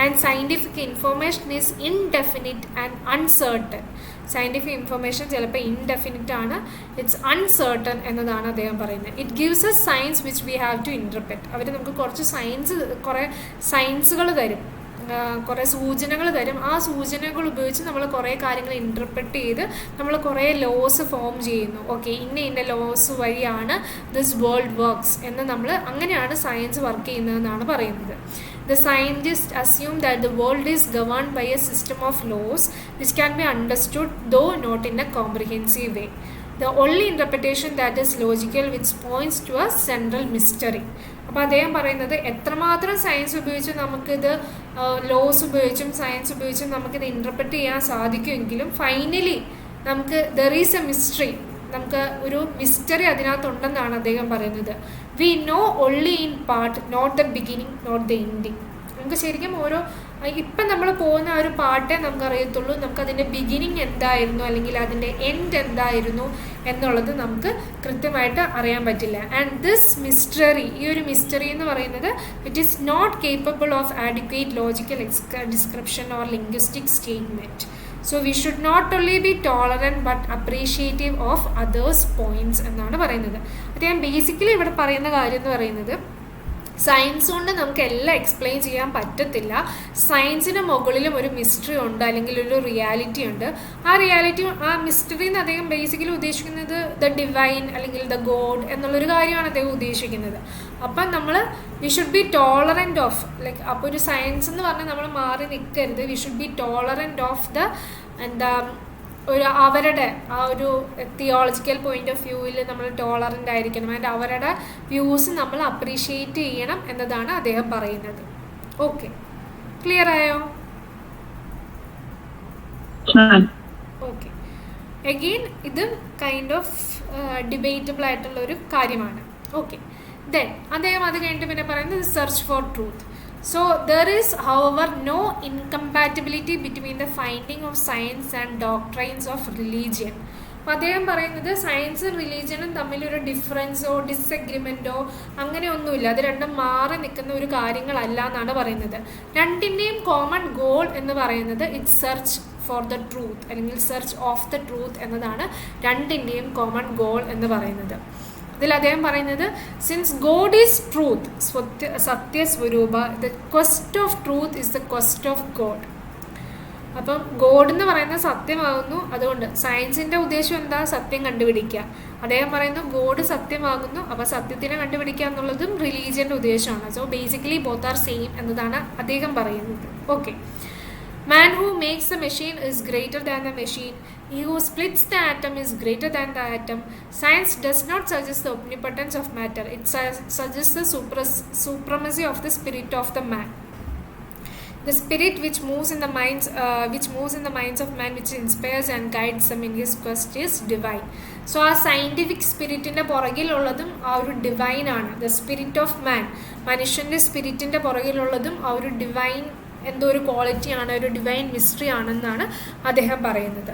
And scientific information is indefinite and uncertain. Scientific information ചിലപ്പോൾ ഇൻഡെഫിനിറ്റ് ആണ്, ഇറ്റ്സ് അൺസേർട്ടൺ എന്നതാണ് അദ്ദേഹം പറയുന്നത്. It gives a science which we have to interpret. അവർ നമുക്ക് കുറേ സയൻസുകൾ തരും, കുറേ സൂചനകൾ തരും. ആ സൂചനകൾ ഉപയോഗിച്ച് നമ്മൾ കുറേ കാര്യങ്ങൾ ഇൻ്റർപ്രറ്റ് ചെയ്ത് നമ്മൾ കുറേ ലോസ് ഫോം ചെയ്യുന്നു. ഓക്കെ, ഇന്ന ലോസ് വഴിയാണ് ദിസ് വേൾഡ് വർക്ക്സ് എന്ന് നമ്മൾ അങ്ങനെയാണ് സയൻസ് വർക്ക് ചെയ്യുന്നതെന്നാണ് പറയുന്നത്. The scientists assume that the world is governed by a system of laws which can be understood, though not in a comprehensive way. The only interpretation that is logical, which points to a central mystery. അപ്പോൾ അദ്ദേഹം പറയുന്നത് എത്രമാത്രം science ഉപയോഗിച്ചും നമുക്കിത് loss ഉപയോഗിച്ചും science ഉപയോഗിച്ചും നമുക്കിത് interpret ചെയ്യാൻ സാധിക്കുമെങ്കിലും ഫൈനലി നമുക്ക് ദർ ഈസ് എ മിസ്റ്ററി, നമുക്ക് ഒരു മിസ്റ്ററി അതിനകത്തുണ്ടെന്നാണ് അദ്ദേഹം പറയുന്നത്. We know only in part, not the beginning, not the ending. നമുക്ക് ശരിക്കും ഇപ്പം നമ്മൾ പോകുന്ന ആ ഒരു പാർട്ടേ നമുക്കറിയത്തുള്ളൂ, നമുക്കതിൻ്റെ ബിഗിനിങ് എന്തായിരുന്നു അല്ലെങ്കിൽ അതിൻ്റെ എൻഡ് എന്തായിരുന്നു എന്നുള്ളത് നമുക്ക് കൃത്യമായിട്ട് അറിയാൻ പറ്റില്ല. ആൻഡ് ദിസ് മിസ്റ്ററി, ഈ ഒരു മിസ്റ്ററി എന്ന് പറയുന്നത് it is not capable of adequate logical description or linguistic statement. So we should not only be tolerant but appreciative of others points എന്നാണ് പറയുന്നത്. അദ്ദേഹം ബേസിക്കലി ഇവിടെ പറയുന്ന കാര്യം എന്ന് പറയുന്നത് സയൻസ് കൊണ്ട് നമുക്ക് എല്ലാം എക്സ്പ്ലെയിൻ ചെയ്യാൻ പറ്റത്തില്ല. സയൻസിന് മുകളിലും ഒരു മിസ്റ്ററി ഉണ്ട്, അല്ലെങ്കിൽ ഒരു റിയാലിറ്റി ഉണ്ട്. ആ മിസ്റ്ററി എന്ന് അദ്ദേഹം ബേസിക്കലി ഉദ്ദേശിക്കുന്നത് ദ ഡിവൈൻ അല്ലെങ്കിൽ ദ ഗോഡ് എന്നുള്ളൊരു കാര്യമാണ് അദ്ദേഹം ഉദ്ദേശിക്കുന്നത്. അപ്പം നമ്മൾ we should be tolerant of like, അപ്പോൾ ഒരു സയൻസ് എന്ന് പറഞ്ഞാൽ നമ്മൾ മാറി നിൽക്കരുത്. We should be tolerant of the അവരുടെ ആ ഒരു തിയോളജിക്കൽ പോയിന്റ് ഓഫ് വ്യൂവിൽ നമ്മൾ ടോളറൻ്റ് ആയിരിക്കണം. ആൻഡ് അവരുടെ വ്യൂസ് നമ്മൾ അപ്രീഷിയേറ്റ് ചെയ്യണം എന്നതാണ് അദ്ദേഹം പറയുന്നത്. ഓക്കെ, ക്ലിയർ ആയോ? ഓക്കെ, അഗെയിൻ ഇത് കൈൻഡ് ഓഫ് ഡിബേറ്റബിൾ ആയിട്ടുള്ള ഒരു കാര്യമാണ്. ഓക്കെ, ദെൻ അദ്ദേഹം അത് കഴിഞ്ഞിട്ട് പിന്നെ പറയുന്നത് search for truth. So there is, however, no incompatibility between the finding of science and doctrines of religion. അപ്പോൾ അദ്ദേഹം പറയുന്നത് സയൻസും റിലീജിയനും തമ്മിലൊരു ഡിഫറൻസോ ഡിസഗ്രിമെൻറ്റോ അങ്ങനെയൊന്നുമില്ല, അത് രണ്ടും മാറി നിൽക്കുന്ന ഒരു കാര്യങ്ങളല്ല എന്നാണ് പറയുന്നത്. രണ്ടിൻ്റെയും കോമൺ ഗോൾ എന്ന് പറയുന്നത് it's search for the truth അല്ലെങ്കിൽ സെർച്ച് ഓഫ് ദ ട്രൂത്ത് എന്നതാണ് രണ്ടിൻ്റെയും കോമൺ ഗോൾ എന്ന് പറയുന്നത്. ഇതിൽ അദ്ദേഹം പറയുന്നത് സിൻസ് ഗോഡ് ഈസ് ട്രൂത്ത്, സത്യസ്വരൂപ, the quest of truth is the quest of God. അപ്പം ഗോഡ് എന്ന് പറയുന്നത് സത്യമാകുന്നു, അതുകൊണ്ട് സയൻസിൻ്റെ ഉദ്ദേശം എന്താ? സത്യം കണ്ടുപിടിക്കുക. അദ്ദേഹം പറയുന്നു ഗോഡ് സത്യമാകുന്നു, അപ്പോൾ സത്യത്തിനെ കണ്ടുപിടിക്കുക എന്നുള്ളതും റിലീജിയൻ്റെ ഉദ്ദേശമാണ്. So basically both are same എന്നതാണ് അദ്ദേഹം പറയുന്നത്. Okay. Man who makes the machine is greater than the machine. He who splits the atom is greater than the atom. Science does not suggest the omnipotence of matter. It suggests the supremacy of the spirit of the man. The spirit which moves in the minds of man, which inspires and guides them in his quest, is divine. So ആ scientific സ്പിരിറ്റിൻ്റെ പുറകിലുള്ളതും ആ ഒരു divine ആണ്. The spirit of മാൻ, മനുഷ്യൻ്റെ സ്പിരിറ്റിൻ്റെ പുറകിലുള്ളതും ആ ഒരു divine എന്തോ ഒരു ക്വാളിറ്റിയാണ്, ഒരു ഡിവൈൻ മിസ്റ്ററി ആണെന്നാണ് അദ്ദേഹം പറയുന്നത്.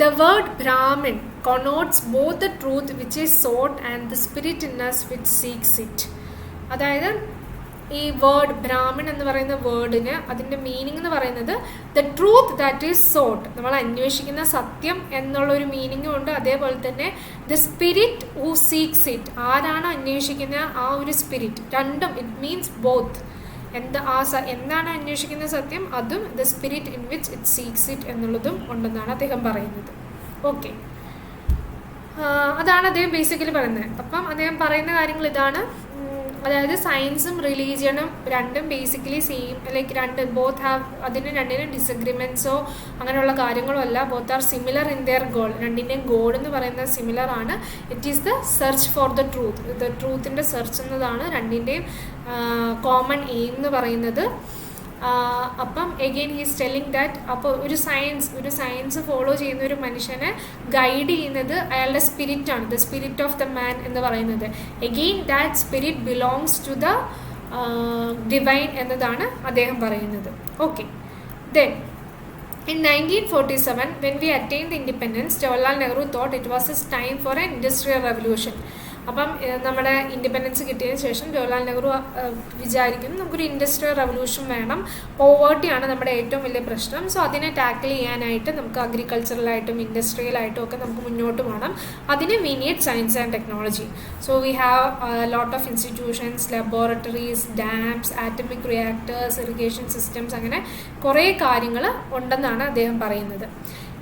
The word Brahmin connotes both the truth which is sought and the spirit in us which seeks it. അതായത് ഈ വേർഡ് ബ്രാഹ്മിൺ എന്ന് പറയുന്ന വേർഡിന് അതിൻ്റെ മീനിങ് എന്ന് പറയുന്നത് the truth that is sought, നമ്മൾ അന്വേഷിക്കുന്ന സത്യം എന്നുള്ളൊരു മീനിങ്ങും ഉണ്ട്. അതേപോലെ തന്നെ the spirit who seeks it, ആരാണ് അന്വേഷിക്കുന്ന ആ ഒരു സ്പിരിറ്റ്, രണ്ടും ഇറ്റ് മീൻസ് ബോത്ത്. എന്താണ് അന്വേഷിക്കുന്ന സത്യം, അതും the spirit in which it seeks it എന്നുള്ളതും ഉണ്ടെന്നാണ് അദ്ദേഹം പറയുന്നത്. ഓക്കെ, അതാണ് അദ്ദേഹം ബേസിക്കലി പറയുന്നത്. അപ്പം അദ്ദേഹം പറയുന്ന കാര്യങ്ങൾ ഇതാണ്. അതായത് സയൻസും റിലീജിയനും രണ്ടും basically same, like both have, രണ്ടിനും ഡിസഗ്രിമെൻറ്റ്സോ അങ്ങനെയുള്ള കാര്യങ്ങളോ അല്ല. Both are similar in their goal. രണ്ടിൻ്റെയും ഗോൾ എന്ന് പറയുന്നത് സിമിലർ ആണ്. It is the search for the truth. The ട്രൂത്തിൻ്റെ സെർച്ച് എന്നതാണ് രണ്ടിൻ്റെയും കോമൺ എയിം എന്ന് പറയുന്നത്. അപ്പം എഗെയിൻ ഹീസ് ടെല്ലിങ് ദാറ്റ് അപ്പോൾ ഒരു സയൻസ് ഫോളോ ചെയ്യുന്ന ഒരു മനുഷ്യനെ ഗൈഡ് ചെയ്യുന്നത് അയാളുടെ സ്പിരിറ്റാണ്, the spirit of the man എന്ന് പറയുന്നത്. Again that spirit belongs to the divine എന്നതാണ് അദ്ദേഹം പറയുന്നത്. Okay, then in 1947 when we attained independence, Jawaharlal Nehru thought it was his time for an industrial revolution. അപ്പം നമ്മുടെ ഇൻഡിപെൻഡൻസ് കിട്ടിയതിന് ശേഷം ജവഹർലാൽ നെഹ്റു വിചാരിക്കുന്നു നമുക്കൊരു ഇൻഡസ്ട്രിയൽ റവല്യൂഷൻ വേണം, പോവേർട്ടിയാണ് നമ്മുടെ ഏറ്റവും വലിയ പ്രശ്നം. സോ അതിനെ ടാക്കിൾ ചെയ്യാനായിട്ട് നമുക്ക് അഗ്രികൾച്ചറലായിട്ടും ഇൻഡസ്ട്രിയലായിട്ടും ഒക്കെ നമുക്ക് മുന്നോട്ട് പോകണം. അതിന് V need science and technology. So we have lot of institutions, laboratories, dams, atomic reactors, irrigation systems, അങ്ങനെ കുറേ കാര്യങ്ങൾ ഉണ്ടെന്നാണ് അദ്ദേഹം പറയുന്നത്.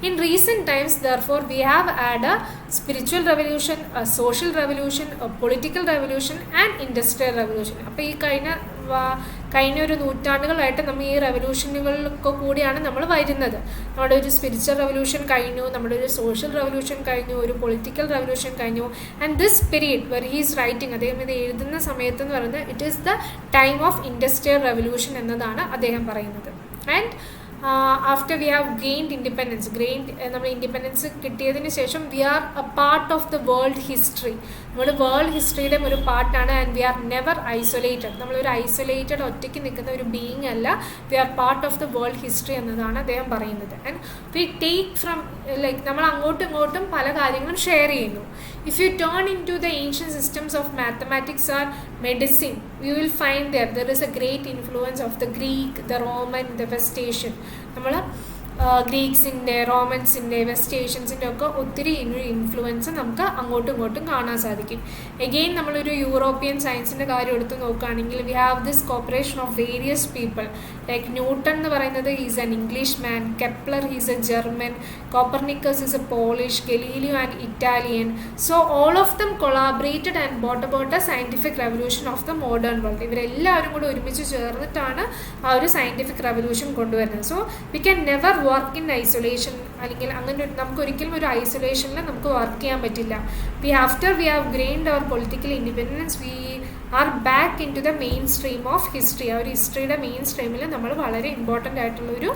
In recent times, therefore, we have had a spiritual revolution, a social revolution, a political revolution and industrial revolution. അപ്പോൾ ഈ കഴിഞ്ഞ ഒരു നൂറ്റാണ്ടുകളായിട്ട് നമ്മൾ ഈ റെവല്യൂഷനുകളിലൊക്കെ കൂടിയാണ് നമ്മൾ വരുന്നത്. നമ്മുടെ ഒരു സ്പിരിച്വൽ റെവല്യൂഷൻ കഴിഞ്ഞു, നമ്മുടെ ഒരു സോഷ്യൽ റെവല്യൂഷൻ കഴിഞ്ഞു, ഒരു പൊളിറ്റിക്കൽ റെവല്യൂഷൻ കഴിഞ്ഞു. And this period where he's writing, അദ്ദേഹം ഇത് എഴുതുന്ന സമയത്ത് എന്ന് പറയുന്നത് it is the time of industrial revolution എന്നതാണ് അദ്ദേഹം പറയുന്നത്. And after we have gained independence, നമ്മൾ ഇൻഡിപെൻഡൻസ് കിട്ടിയതിന് ശേഷം we are a part of the world history. നമ്മൾ വേൾഡ് ഹിസ്റ്ററിയുടെ ഒരു പാർട്ടാണ്. And we are never isolated, നമ്മളൊരു ഐസൊലേറ്റഡ് ഒറ്റയ്ക്ക് നിൽക്കുന്ന ഒരു ബീയിങ് അല്ല. We are part of the world history എന്നതാണ് അദ്ദേഹം പറയുന്നത്. And we take from, like നമ്മൾ അങ്ങോട്ടും ഇങ്ങോട്ടും പല കാര്യങ്ങളും ഷെയർ ചെയ്യുന്നു. If you turn into the ancient systems of mathematics or medicine, you will find there is a great influence of the Greek, the Roman, the West Asian. നമ്മൾ ഗ്രീക്സിൻ്റെ, റോമൻസിൻ്റെ, west ഏഷ്യൻസിൻ്റെ ഒക്കെ ഒത്തിരി influence നമുക്ക് അങ്ങോട്ടും ഇങ്ങോട്ടും കാണാൻ സാധിക്കും. എഗെയിൻ നമ്മളൊരു യൂറോപ്യൻ സയൻസിൻ്റെ കാര്യം എടുത്ത് നോക്കുകയാണെങ്കിൽ V have this corporation of various people. Like newton എന്ന് പറയുന്നത് is an English man, Kepler is A German, Copernicus is A polish, Galileo and Italian. So all of them collaborated and boat about A scientific revolution of the modern world. ഇവരെല്ലാവരും കൂടി ഒരുമിച്ച് ചേർന്നിട്ടാണ് ആ ഒരു scientific revolution കൊണ്ടുവരുന്നത്. So we can never work in isolation, അല്ലെങ്കിൽ അങ്ങനെ നമുക്ക് ഒരിക്കലും ഒരു ഐസൊലേഷനിൽ നമുക്ക് വർക്ക് ചെയ്യാൻ പറ്റില്ല. After we have gained our political independence we are back into the mainstream of history. ആ ഒരു ഹിസ്റ്ററിയുടെ മെയിൻ സ്ട്രീമിൽ നമ്മൾ വളരെ ഇമ്പോർട്ടൻ്റ് ആയിട്ടുള്ളൊരു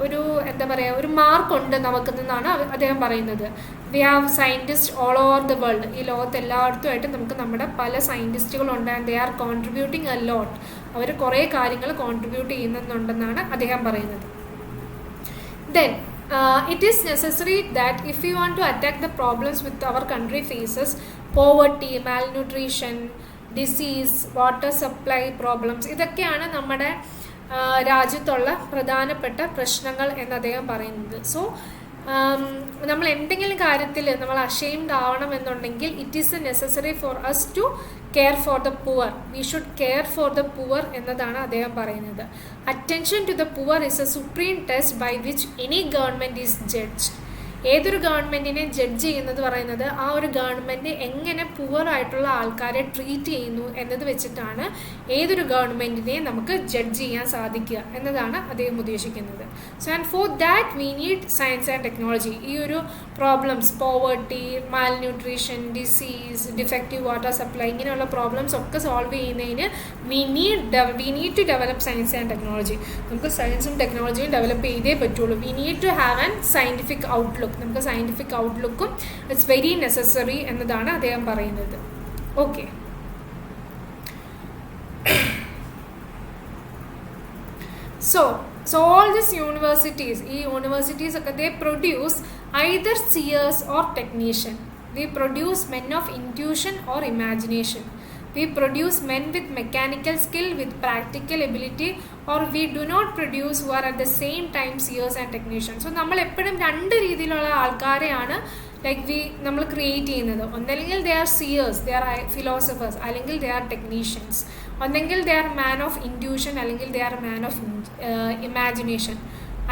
ഒരു എന്താ പറയുക ഒരു മാർക്കുണ്ട് നമുക്കെന്നാണ് അദ്ദേഹം പറയുന്നത്. We have scientist all over the world. ഈ ലോകത്ത് എല്ലായിടത്തുമായിട്ട് നമുക്ക് നമ്മുടെ പല സയൻറ്റിസ്റ്റുകളുണ്ട്. And they are contributing a lot. അവർ കുറേ കാര്യങ്ങൾ കോൺട്രിബ്യൂട്ട് ചെയ്യുന്നുണ്ടെന്നാണ് അദ്ദേഹം പറയുന്നത്. Then it is necessary that if we want to attack the problems with our country faces, poverty, malnutrition, disease, water supply problems, ഇതൊക്കെയാണ് നമ്മുടെ രാജ്യത്തുള്ള പ്രധാനപ്പെട്ട പ്രശ്നങ്ങൾ എന്ന് അദ്ദേഹം പറയുന്നത്. സോ നമ്മൾ എന്തെങ്കിലും കാര്യത്തിൽ നമ്മൾ അഷെയിംഡ് ആവണമെന്നുണ്ടെങ്കിൽ it is necessary for us to care for the poor. We should care for the poor എന്നതാണ് അദ്ദേഹം പറയുന്നത്. Attention to the poor is a supreme test by which any government is judge. ഏതൊരു ഗവൺമെൻറ്റിനെ judge ചെയ്യുന്നത് പറയുന്നത് ആ ഒരു government എങ്ങനെ പുവർ ആയിട്ടുള്ള ആൾക്കാരെ ട്രീറ്റ് ചെയ്യുന്നു എന്നത് വെച്ചിട്ടാണ് ഏതൊരു ഗവൺമെൻറ്റിനെയും നമുക്ക് ജഡ്ജ് ചെയ്യാൻ സാധിക്കുക എന്നതാണ് അദ്ദേഹം ഉദ്ദേശിക്കുന്നത്. So and for that we need science and technology. ഈ ഒരു problems poverty, malnutrition, disease, defective water supply ഇങ്ങനെയുള്ള പ്രോബ്ലംസ് ഒക്കെ സോൾവ് ചെയ്യുന്നതിന് we need to develop science and technology. നമുക്ക് സയൻസും ടെക്നോളജിയും ഡെവലപ്പ് ചെയ്തേ പറ്റുള്ളൂ. We need to have an scientific outlook. നമുക്ക് സയൻറ്റിഫിക് ഔട്ട്ലുക്കും ഇറ്റ്സ് വെരി നെസസറി എന്നതാണ് അദ്ദേഹം പറയുന്നത്. Okay, so all these universities, ഈ യൂണിവേഴ്സിറ്റീസ് ഒക്കെ they produce either seers or technician. We produce men of intuition or imagination. We produce men with mechanical skill, with practical ability, or we do not produce who are at the same time seers and technicians. So നമ്മൾ എപ്പോഴും രണ്ട് രീതിയിലുള്ള ആൾക്കാരെയാണ് നമ്മൾ create ചെയ്യുന്നത്. ഒന്നല്ലെങ്കിൽ they are seers, they are philosophers, അല്ലെങ്കിൽ they are technicians. ഒന്നെങ്കിൽ they are man of intuition, അല്ലെങ്കിൽ they are man of imagination,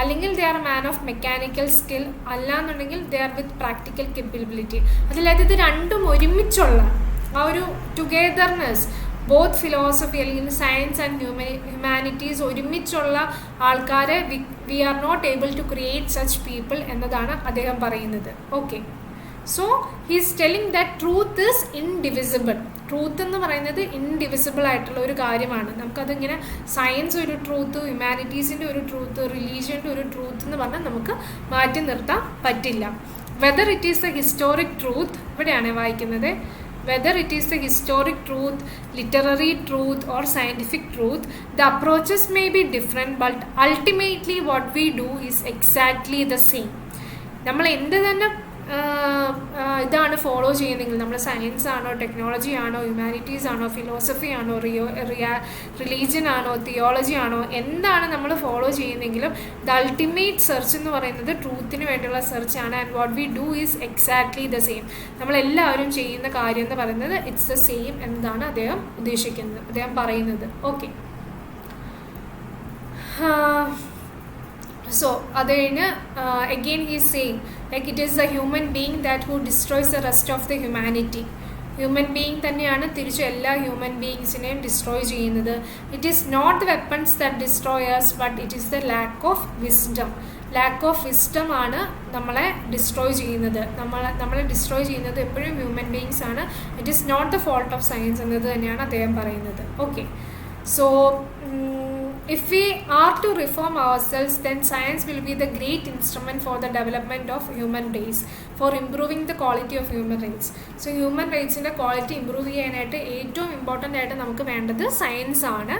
അല്ലെങ്കിൽ they are man of mechanical skill, അല്ലാന്നുണ്ടെങ്കിൽ they are with practical capability. അതിലത് ഇത് രണ്ടും ഒരുമിച്ചുള്ള ആ ഒരു ടുഗെദർനെസ്, ബോത്ത് ഫിലോസഫി അല്ലെങ്കിൽ സയൻസ് ആൻഡ് ഹ്യൂമാനിറ്റീസ് ഒരുമിച്ചുള്ള ആൾക്കാരെ we are not able to create such people എന്നതാണ് അദ്ദേഹം പറയുന്നത്. Okay, so he is telling that truth is indivisible. Truth എന്ന് പറയുന്നത് ഇൻഡിവിസിബിൾ ആയിട്ടുള്ള ഒരു കാര്യമാണ്. നമുക്കതിങ്ങനെ സയൻസ് ഒരു ട്രൂത്ത്, ഹ്യൂമാനിറ്റീസിൻ്റെ ഒരു ട്രൂത്ത്, റിലീജിയൻ്റെ ഒരു ട്രൂത്ത് എന്ന് പറഞ്ഞാൽ നമുക്ക് മാറ്റി നിർത്താൻ പറ്റില്ല. Whether it is A historic truth, ഇവിടെയാണ് വായിക്കുന്നത്, whether it is the historic truth, literary truth or scientific truth, the approaches may be different, but ultimately what we do is exactly the same. നമ്മൾ എന്ത് തന്നെ ഇതാണ് follow ചെയ്യുന്നതെങ്കിൽ, നമ്മൾ science ആണോ, technology ആണോ, ഹ്യൂമാനിറ്റീസ് ആണോ, ഫിലോസഫി ആണോ, റിലീജിയൻ ആണോ, തിയോളജി ആണോ, എന്താണ് നമ്മൾ ഫോളോ ചെയ്യുന്നെങ്കിലും ദ അൾട്ടിമേറ്റ് സെർച്ച് എന്ന് പറയുന്നത് ട്രൂത്തിന് വേണ്ടിയുള്ള സെർച്ചാണ്. And what we do is exactly the same. നമ്മളെല്ലാവരും ചെയ്യുന്ന കാര്യം എന്ന് പറയുന്നത് ഇറ്റ്സ് ദ സെയിം എന്നതാണ് അദ്ദേഹം പറയുന്നത്. ഓക്കെ, so അത് കഴിഞ്ഞ് again he is saying it is the human being that who destroys the rest of the humanity. Human being തന്നെയാണ് തിരിച്ച് എല്ലാ ഹ്യൂമൻ ബീയിങ്സിനെയും ഡിസ്ട്രോയ് ചെയ്യുന്നത്. It is not the weapons that destroyers, but it is the lack of wisdom. Lack of wisdom ആണ് നമ്മളെ destroy ചെയ്യുന്നത്. നമ്മളെ destroy ചെയ്യുന്നത് എപ്പോഴും ഹ്യൂമൻ ബീയിങ്സ് ആണ്. It is not the fault of science എന്നത് തന്നെയാണ് അദ്ദേഹം പറയുന്നത്. Okay, so if we are to reform ourselves, then science will be the great instrument for the development of human race, for improving the quality of human rights. So human rights ന്റെ quality improve ചെയ്യാനായിട്ട് ഏറ്റവും important ആയിട്ട് നമുക്ക് വേണ്ടത് science ആണ്,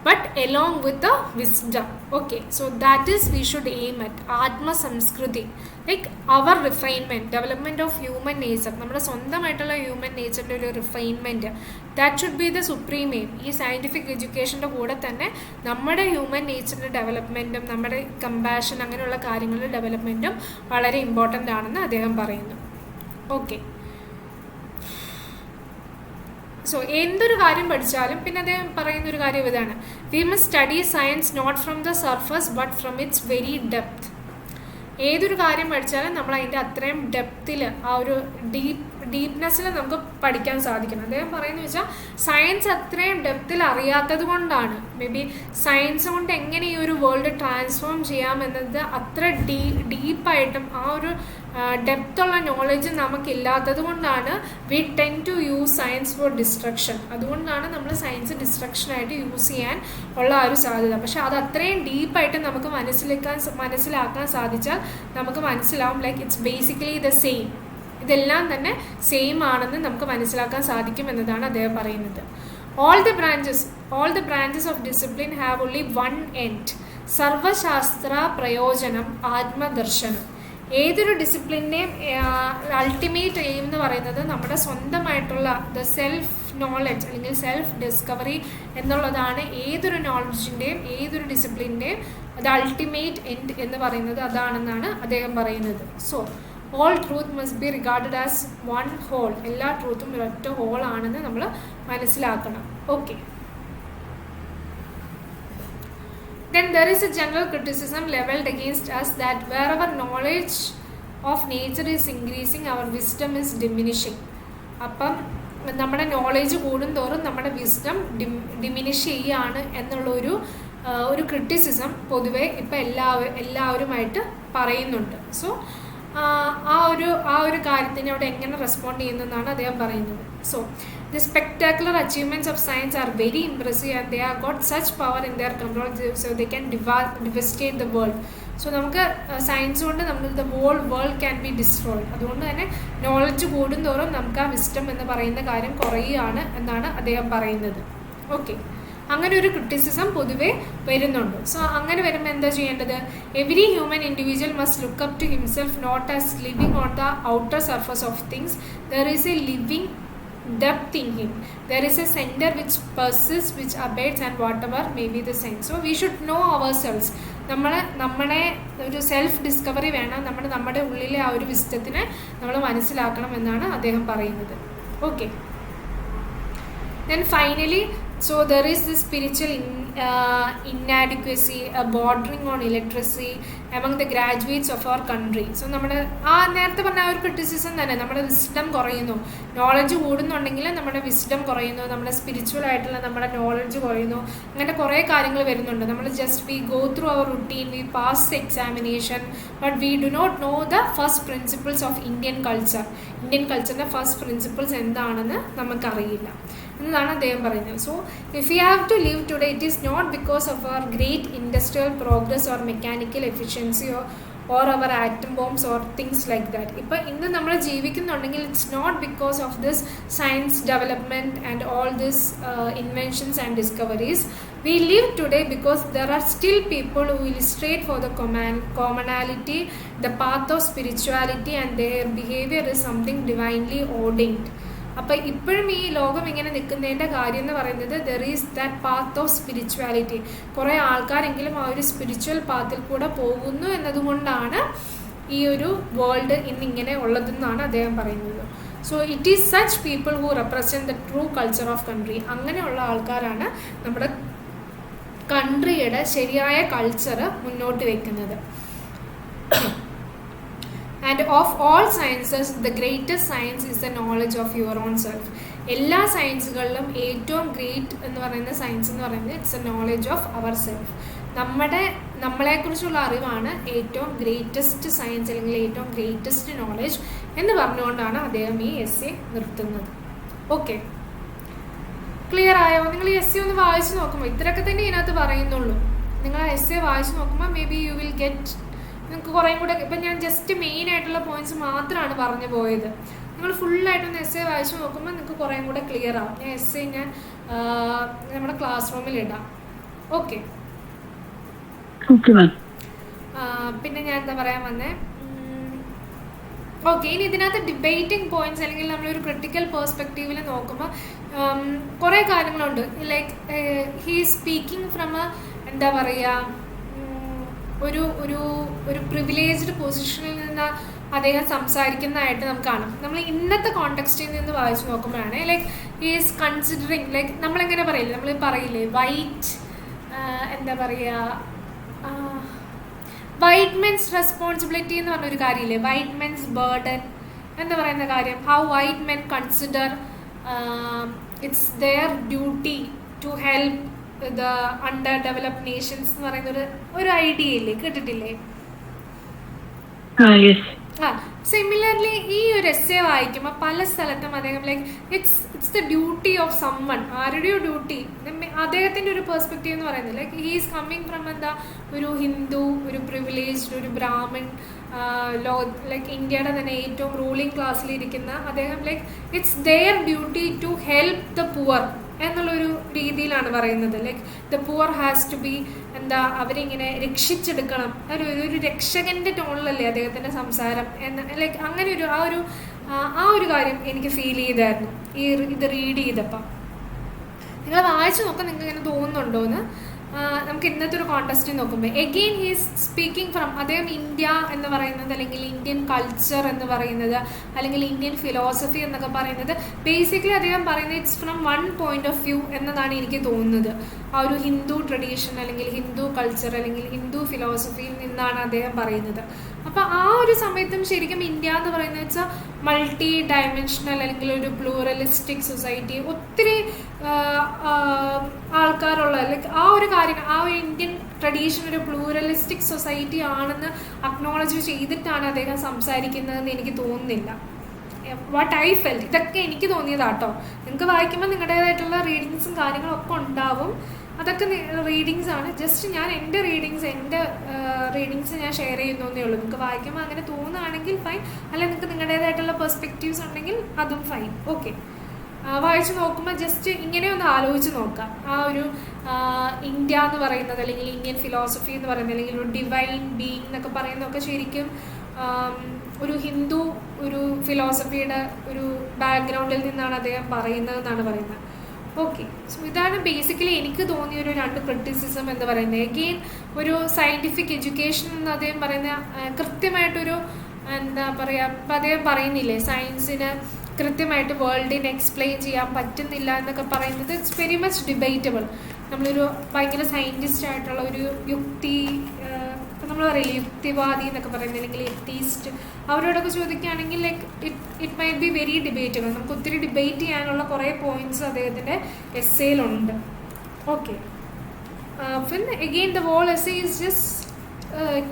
but along with the wisdom. Okay, so that is we should aim at atma samskriti, like our refinement, development of human nature, നമ്മുടെ സ്വന്തമായിട്ടുള്ള human നേച്ചറിൻ്റെ ഒരു refinement, that should be the supreme aim. ഈ scientific എഡ്യൂക്കേഷൻ്റെ കൂടെ തന്നെ നമ്മുടെ human നേച്ചറിൻ്റെ ഡെവലപ്മെൻറ്റും നമ്മുടെ compassion അങ്ങനെയുള്ള കാര്യങ്ങളുടെ ഡെവലപ്മെൻറ്റും വളരെ ഇമ്പോർട്ടൻ്റ് ആണെന്ന് അദ്ദേഹം പറയുന്നു. ഓക്കെ, സോ എന്തൊരു കാര്യം പഠിച്ചാലും പിന്നെ അദ്ദേഹം പറയുന്നൊരു കാര്യം ഇതാണ്, we must study science not from the surface but from its very depth. ഏതൊരു കാര്യം പഠിച്ചാലും നമ്മൾ അതിൻ്റെ അത്രയും ഡെപ്തിൽ, ആ ഒരു ഡീപ്നെസ്സിൽ നമുക്ക് പഠിക്കാൻ സാധിക്കണം. അദ്ദേഹം പറയുന്നത് വെച്ചാൽ സയൻസ് അത്രയും ഡെപ്തിൽ അറിയാത്തത് കൊണ്ടാണ്, മേ ബി സയൻസ് കൊണ്ട് എങ്ങനെ ഈ ഒരു വേൾഡ് ട്രാൻസ്ഫോം ചെയ്യാമെന്നത് അത്ര ഡീപ്പായിട്ടും ആ ഒരു ഡെപ്ത് ഉള്ള നോളജ് നമുക്കില്ലാത്തത് കൊണ്ടാണ് we tend to use science for destruction. അതുകൊണ്ടാണ് നമ്മൾ സയൻസ് ഡിസ്ട്രക്ഷനായിട്ട് യൂസ് ചെയ്യാൻ ഉള്ള ഒരു സാധ്യത. പക്ഷെ അത് അത്രയും ഡീപ്പായിട്ട് നമുക്ക് മനസ്സിലാക്കാൻ സാധിച്ചാൽ നമുക്ക് മനസ്സിലാവും like it's basically the same. ഇതെല്ലാം തന്നെ സെയിം ആണെന്ന് നമുക്ക് മനസ്സിലാക്കാൻ സാധിക്കും എന്നതാണ് അദ്ദേഹം പറയുന്നത്. All the branches of discipline have only one end. സർവശാസ്ത്ര പ്രയോജനം ആത്മദർശനം. ഏതൊരു ഡിസിപ്ലിൻ്റെയും അൾട്ടിമേറ്റ് എയിം എന്ന് പറയുന്നത് നമ്മുടെ സ്വന്തമായിട്ടുള്ള ദ സെൽഫ് നോളജ് അല്ലെങ്കിൽ സെൽഫ് ഡിസ്കവറി എന്നുള്ളതാണ്. ഏതൊരു നോളജിൻ്റെയും ഏതൊരു ഡിസിപ്ലിൻ്റെയും ദ അൾട്ടിമേറ്റ് എൻഡ് എന്ന് പറയുന്നത് അതാണെന്നാണ് അദ്ദേഹം പറയുന്നത്. So all truth must be regarded as one whole. എല്ലാ ട്രൂത്തും ഒരൊറ്റ ഹോൾ ആണെന്ന് നമ്മൾ മനസ്സിലാക്കണം. Okay. Then there is a general criticism leveled against us that wherever knowledge of nature is increasing, our wisdom is diminishing. അപ്പം നമ്മുടെ knowledge കൂടുന്തോറും നമ്മുടെ wisdom diminish ചെയ്യുകയാണ് എന്നുള്ളൊരു ക്രിറ്റിസിസം പൊതുവെ ഇപ്പം എല്ലാവരുമായിട്ട് പറയുന്നുണ്ട്. സോ ആ ഒരു കാര്യത്തിന് അവിടെ എങ്ങനെ റെസ്പോണ്ട് ചെയ്യുന്നതെന്നാണ് അദ്ദേഹം പറയുന്നത്. So the spectacular achievements of science are very impressive and they have got such power in their control so they can devastate the world. So നമുക്ക് സയൻസ് കൊണ്ട് നമ്മൾ the whole world can be destroyed. അതുകൊണ്ട് തന്നെ knowledge കൂടുന്തോറും നമുക്ക് ആ wisdom എന്ന് പറയുന്ന കാര്യം കുറയുകയാണ് എന്നാണ് അദ്ദേഹം പറയുന്നത്. ഓക്കെ. അങ്ങനെ ഒരു ക്രിറ്റിസിസം പൊതുവെ വരുന്നുണ്ട്. സോ അങ്ങനെ വരുമ്പോൾ എന്താ ചെയ്യേണ്ടത്? Every human individual must look up to himself not as living on the outer surface of things. There is a living depth in him. There is a center which persists, which abates, and whatever may be the sense. So we should know ourselves. നമ്മളെ ഒരു self discovery വേണം. നമ്മുടെ ഉള്ളിലെ ആ ഒരു വിസ്ഡത്തിനെ നമ്മൾ മനസ്സിലാക്കണം എന്നാണ് അദ്ദേഹം പറയുന്നത്. Okay. Then finally, so there is this spiritual inadequacy, a bordering on illiteracy among the graduates of our country. So നമ്മുടെ നേരത്തെ പറഞ്ഞ ഒരു ക്രിറ്റിസിസം തന്നെ, നമ്മുടെ വിസ്ഡം കുറയുന്നു. നോളജ് കൂടുന്നുണ്ടെങ്കിൽ നമ്മുടെ വിസ്ഡം കുറയുന്നു, നമ്മുടെ സ്പിരിച്വൽ ആയിട്ടുള്ള നമ്മുടെ നോളജ് കുറയുന്നു. അങ്ങനെ കുറേ കാര്യങ്ങൾ വരുന്നുണ്ട്. നമ്മൾ just we go through our routine, we pass the examination, but we do not know the first principles of Indian culture. Indian കൾച്ചറിൻ്റെ ഫസ്റ്റ് പ്രിൻസിപ്പിൾസ് എന്താണെന്ന് നമുക്കറിയില്ല എന്നതാണ് അദ്ദേഹം പറയുന്നത്. So if you have to live today, it is not because of our great industrial progress or mechanical efficiency or our atom bombs or things like that. ഇപ്പം ഇന്ന് നമ്മൾ ജീവിക്കുന്നുണ്ടെങ്കിൽ it's not because of this science development and all this inventions and discoveries. We live today because there are still people who illustrate for the commonality, the path of spirituality, and their behavior is something divinely ordained. അപ്പം ഇപ്പോഴും ഈ ലോകം ഇങ്ങനെ നിൽക്കുന്നതിൻ്റെ കാര്യം എന്ന് പറയുന്നത് there is that path of spirituality. കുറേ ആൾക്കാരെങ്കിലും ആ ഒരു സ്പിരിച്വൽ പാത്തിൽ കൂടെ പോകുന്നു എന്നതുകൊണ്ടാണ് ഈ ഒരു വേൾഡ് ഇന്നിങ്ങനെ ഉള്ളതെന്നാണ് അദ്ദേഹം പറയുന്നത്. So it is such people who represent the true culture of country. അങ്ങനെയുള്ള ആൾക്കാരാണ് നമ്മുടെ കൺട്രിയുടെ ശരിയായ കൾച്ചർ മുന്നോട്ട് വയ്ക്കുന്നത്. And of all sciences, the greatest science is the knowledge of your own self. എല്ലാ സയൻസുകളിലും ഏറ്റവും ഗ്രേറ്റ് എന്ന് പറയുന്ന സയൻസ് എന്ന് പറയുന്നത് it's a knowledge of our self. നമ്മളെക്കുറിച്ചുള്ള അറിവാണ് ഏറ്റവും ഗ്രേറ്റസ്റ്റ് സയൻസ് അല്ലെങ്കിൽ ഏറ്റവും ഗ്രേറ്റസ്റ്റ് നോളജ് എന്ന് പറഞ്ഞുകൊണ്ടാണ് അദ്ദേഹം ഈ എസ്സേ നിർത്തുന്നത്. ഓക്കെ, ക്ലിയർ ആയോ? നിങ്ങൾ ഈ എസ്സേ ഒന്ന് വായിച്ചു നോക്കുമ്പോൾ ഇത്രയൊക്കെ തന്നെ ഇതിനകത്ത് പറയുന്നുള്ളൂ. നിങ്ങൾ ആ എസ്സേ വായിച്ചു നോക്കുമ്പോൾ may be you will get, നിങ്ങൾക്ക് കുറേ കൂടെ. ഇപ്പം ഞാൻ ജസ്റ്റ് മെയിൻ ആയിട്ടുള്ള പോയിന്റ്സ് മാത്രമാണ് പറഞ്ഞു പോയത്. നിങ്ങൾ ഫുള്ളായിട്ടൊന്ന് എസ്സേ വായിച്ചു നോക്കുമ്പോൾ നിങ്ങൾക്ക് കുറേ കൂടെ ക്ലിയർ ആവും. ഞാൻ എസ്സേ നമ്മുടെ ക്ലാസ് റൂമിൽ ഇടാം. ഓക്കെ, പിന്നെ ഞാൻ എന്താ പറയാൻ വന്നേ? ഓക്കെ, ഇനി ഇതിനകത്ത് ഡിബേറ്റിംഗ് പോയിന്റ്സ് അല്ലെങ്കിൽ നമ്മളൊരു ക്രിട്ടിക്കൽ പെർസ്പെക്റ്റീവിൽ നോക്കുമ്പോൾ കുറേ കാര്യങ്ങളുണ്ട്. ലൈക്ക് ഹീ സ്പീക്കിംഗ് ഫ്രം എന്താ പറയുക, ഒരു ഒരു ഒരു പ്രിവിലേജ്ഡ് പൊസിഷനിൽ നിന്ന് അദ്ദേഹം സംസാരിക്കുന്നതായിട്ട് നമുക്ക് കാണാം. നമ്മൾ ഇന്നത്തെ കോണ്ടെക്സ്റ്റിൽ നിന്ന് വായിച്ചു നോക്കുമ്പോഴാണ് like he is considering, like നമ്മളെങ്ങനെ പറയില്ലേ, നമ്മൾ പറയില്ലേ വൈറ്റ് എന്താ പറയുക, വൈറ്റ് മെൻസ് റെസ്പോൺസിബിലിറ്റി എന്ന് പറഞ്ഞൊരു കാര്യമില്ലേ, വൈറ്റ് മെൻസ് ബേർഡൻ എന്ന് പറയുന്ന കാര്യം. How white men consider its their duty to help the under developed nations എന്ന് പറയുന്ന ഒരു ഐഡിയ ഇല്ലേ, കേട്ടിട്ടില്ലേ? സിമിലർലി ഈ ഒരു എസ്സേ വായിക്കുമ്പോൾ പല സ്ഥലത്തും അദ്ദേഹം like its the duty of someone, ആരുടെയോ ഡ്യൂട്ടി, അദ്ദേഹത്തിന്റെ ഒരു പെർസ്പെക്റ്റീവ് എന്ന് പറയുന്നത് like he is coming from എന്താ ഒരു ഹിന്ദു, ഒരു പ്രിവിലേജ്ഡ്, ഒരു ബ്രാഹ്മൺ, ലൈക്ക് ഇന്ത്യയുടെ തന്നെ ഏറ്റവും റൂളിംഗ് ക്ലാസ്സിലിരിക്കുന്ന അദ്ദേഹം like its their duty to help the poor എന്നുള്ളൊരു രീതിയിലാണ് പറയുന്നത്. Like the poor has to be എന്താ അവരിങ്ങനെ രക്ഷിച്ചെടുക്കണം, ഒരു രക്ഷകന്റെ ടോണിലല്ലേ അദ്ദേഹത്തിന്റെ സംസാരം എന്ന്, ലൈക്ക് അങ്ങനെ ഒരു ആ ഒരു കാര്യം എനിക്ക് ഫീൽ ചെയ്തായിരുന്നു ഇത് റീഡ് ചെയ്തപ്പം. നിങ്ങൾ വായിച്ചു നോക്കാം, നിങ്ങൾക്ക് ഇങ്ങനെ തോന്നുന്നുണ്ടോ എന്ന്. നമുക്ക് ഇന്നത്തെ ഒരു കോണ്ടസ്റ്റ് നോക്കുമ്പോൾ എഗെയിൻ ഹീസ് സ്പീക്കിംഗ് ഫ്രം, അദ്ദേഹം ഇന്ത്യ എന്ന് പറയുന്നത് അല്ലെങ്കിൽ ഇന്ത്യൻ കൾച്ചർ എന്ന് പറയുന്നത് അല്ലെങ്കിൽ ഇന്ത്യൻ ഫിലോസഫി എന്നൊക്കെ പറയുന്നത് ബേസിക്കലി അദ്ദേഹം പറയുന്നത് it's from one point of view എന്നതാണ് എനിക്ക് തോന്നുന്നത്. ആ ഒരു ഹിന്ദു ട്രഡീഷൻ അല്ലെങ്കിൽ ഹിന്ദു കൾച്ചർ അല്ലെങ്കിൽ ഹിന്ദു ഫിലോസഫിയിൽ നിന്നാണ് അദ്ദേഹം പറയുന്നത്. അപ്പോൾ ആ ഒരു സമയത്തും ശരിക്കും ഇന്ത്യ എന്ന് പറയുന്നത് വെച്ചാൽ മൾട്ടി ഡയമെൻഷണൽ അല്ലെങ്കിൽ ഒരു പ്ലൂറലിസ്റ്റിക് സൊസൈറ്റി, ഒത്തിരി ആൾക്കാരുള്ള ലൈക്ക് ആ ഒരു കാര്യം, ആ ഒരു ഇന്ത്യൻ ട്രഡീഷൻ ഒരു പ്ലൂറലിസ്റ്റിക് സൊസൈറ്റി ആണെന്ന് അക്നോളജ് ചെയ്തിട്ടാണ് അദ്ദേഹം സംസാരിക്കുന്നതെന്ന് എനിക്ക് തോന്നുന്നില്ല. വാട്ട് ഐ ഫെൽറ്റ്, ഇതൊക്കെ എനിക്ക് തോന്നിയതാട്ടോ. നിങ്ങൾക്ക് വായിക്കുമ്പോൾ നിങ്ങളുടേതായിട്ടുള്ള റീഡിങ്സും കാര്യങ്ങളൊക്കെ ഉണ്ടാവും, അതൊക്കെ റീഡിങ്സ് ആണ്. ജസ്റ്റ് ഞാൻ എൻ്റെ റീഡിങ്സ് ഞാൻ ഷെയർ ചെയ്യുന്നേ ഉള്ളൂ. നിങ്ങൾക്ക് വായിക്കുമ്പോൾ അങ്ങനെ തോന്നുകയാണെങ്കിൽ ഫൈൻ, അല്ല നിങ്ങൾക്ക് നിങ്ങളുടേതായിട്ടുള്ള പെർസ്പെക്റ്റീവ്സ് ഉണ്ടെങ്കിൽ അതും ഫൈൻ, ഓക്കെ. വായിച്ചു നോക്കുമ്പോൾ ജസ്റ്റ് ഇങ്ങനെ ഒന്ന് ആലോചിച്ച് നോക്കാം. ആ ഒരു ഇന്ത്യ എന്ന് പറയുന്നത് അല്ലെങ്കിൽ ഇന്ത്യൻ ഫിലോസഫി എന്ന് പറയുന്നത് അല്ലെങ്കിൽ ഒരു ഡിവൈൻ ബീയിങ് എന്നൊക്കെ പറയുന്നതൊക്കെ ശരിക്കും ഒരു ഹിന്ദു ഒരു ഫിലോസഫിയുടെ ഒരു ബാക്ക്ഗ്രൗണ്ടിൽ നിന്നാണ് അദ്ദേഹം പറയുന്നതെന്നാണ് പറയുന്നത്. ഓക്കെ, സോ ഇതാണ് ബേസിക്കലി എനിക്ക് തോന്നിയൊരു രണ്ട് ക്രിറ്റിസിസം എന്ന് പറയുന്നത്. എഗെയിൻ ഒരു സയൻറ്റിഫിക് എഡ്യൂക്കേഷൻ എന്ന് അദ്ദേഹം പറയുന്ന കൃത്യമായിട്ടൊരു എന്താ പറയുക, ഇപ്പം അദ്ദേഹം പറയുന്നില്ലേ സയൻസിന് കൃത്യമായിട്ട് വേൾഡിനെ എക്സ്പ്ലെയിൻ ചെയ്യാൻ പറ്റുന്നില്ല എന്നൊക്കെ പറയുന്നത് ഇറ്റ്സ് വെരി മച്ച് ഡിബേറ്റബിൾ. നമ്മളൊരു ഭയങ്കര സയൻറ്റിസ്റ്റ് ആയിട്ടുള്ള ഒരു നമ്മൾ പറയില്ലേ യുക്തിവാദി എന്നൊക്കെ പറയുന്നത് അല്ലെങ്കിൽ എത്തീസ്റ്റ്, അവരോടൊക്കെ ചോദിക്കുകയാണെങ്കിൽ like it might be very debatable. നമുക്ക് ഒത്തിരി ഡിബേറ്റ് ചെയ്യാനുള്ള കുറേ പോയിന്റ്സ് അദ്ദേഹത്തിൻ്റെ എസ്സേയിലുണ്ട്. ഓക്കെ, പിന്നെ again the whole essay is just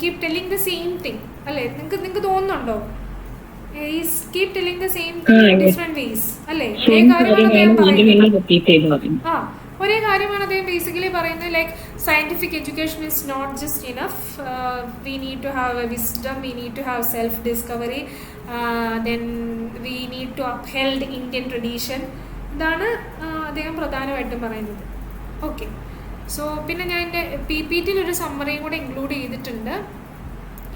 keep telling the same thing അല്ലേ? നിങ്ങൾക്ക് തോന്നുന്നുണ്ടോ? Is keep telling the same thing in different ways അല്ലേ? ഒരേ കാര്യമാണ് അദ്ദേഹം പറയുന്നത്. ഒരേ കാര്യമാണ് അദ്ദേഹം ബേസിക്കലി പറയുന്നത്. Like scientific education is not just enough, we need to have a wisdom, we need to have self discovery, then we need to upheld Indian tradition. ഇതാണ് അദ്ദേഹം പ്രധാനമായിട്ടും പറയുന്നത്. ഓക്കെ, സോ പിന്നെ ഞാൻ എൻ്റെ PPT ഒരു സമ്മറിയും കൂടെ ഇൻക്ലൂഡ് ചെയ്തിട്ടുണ്ട്.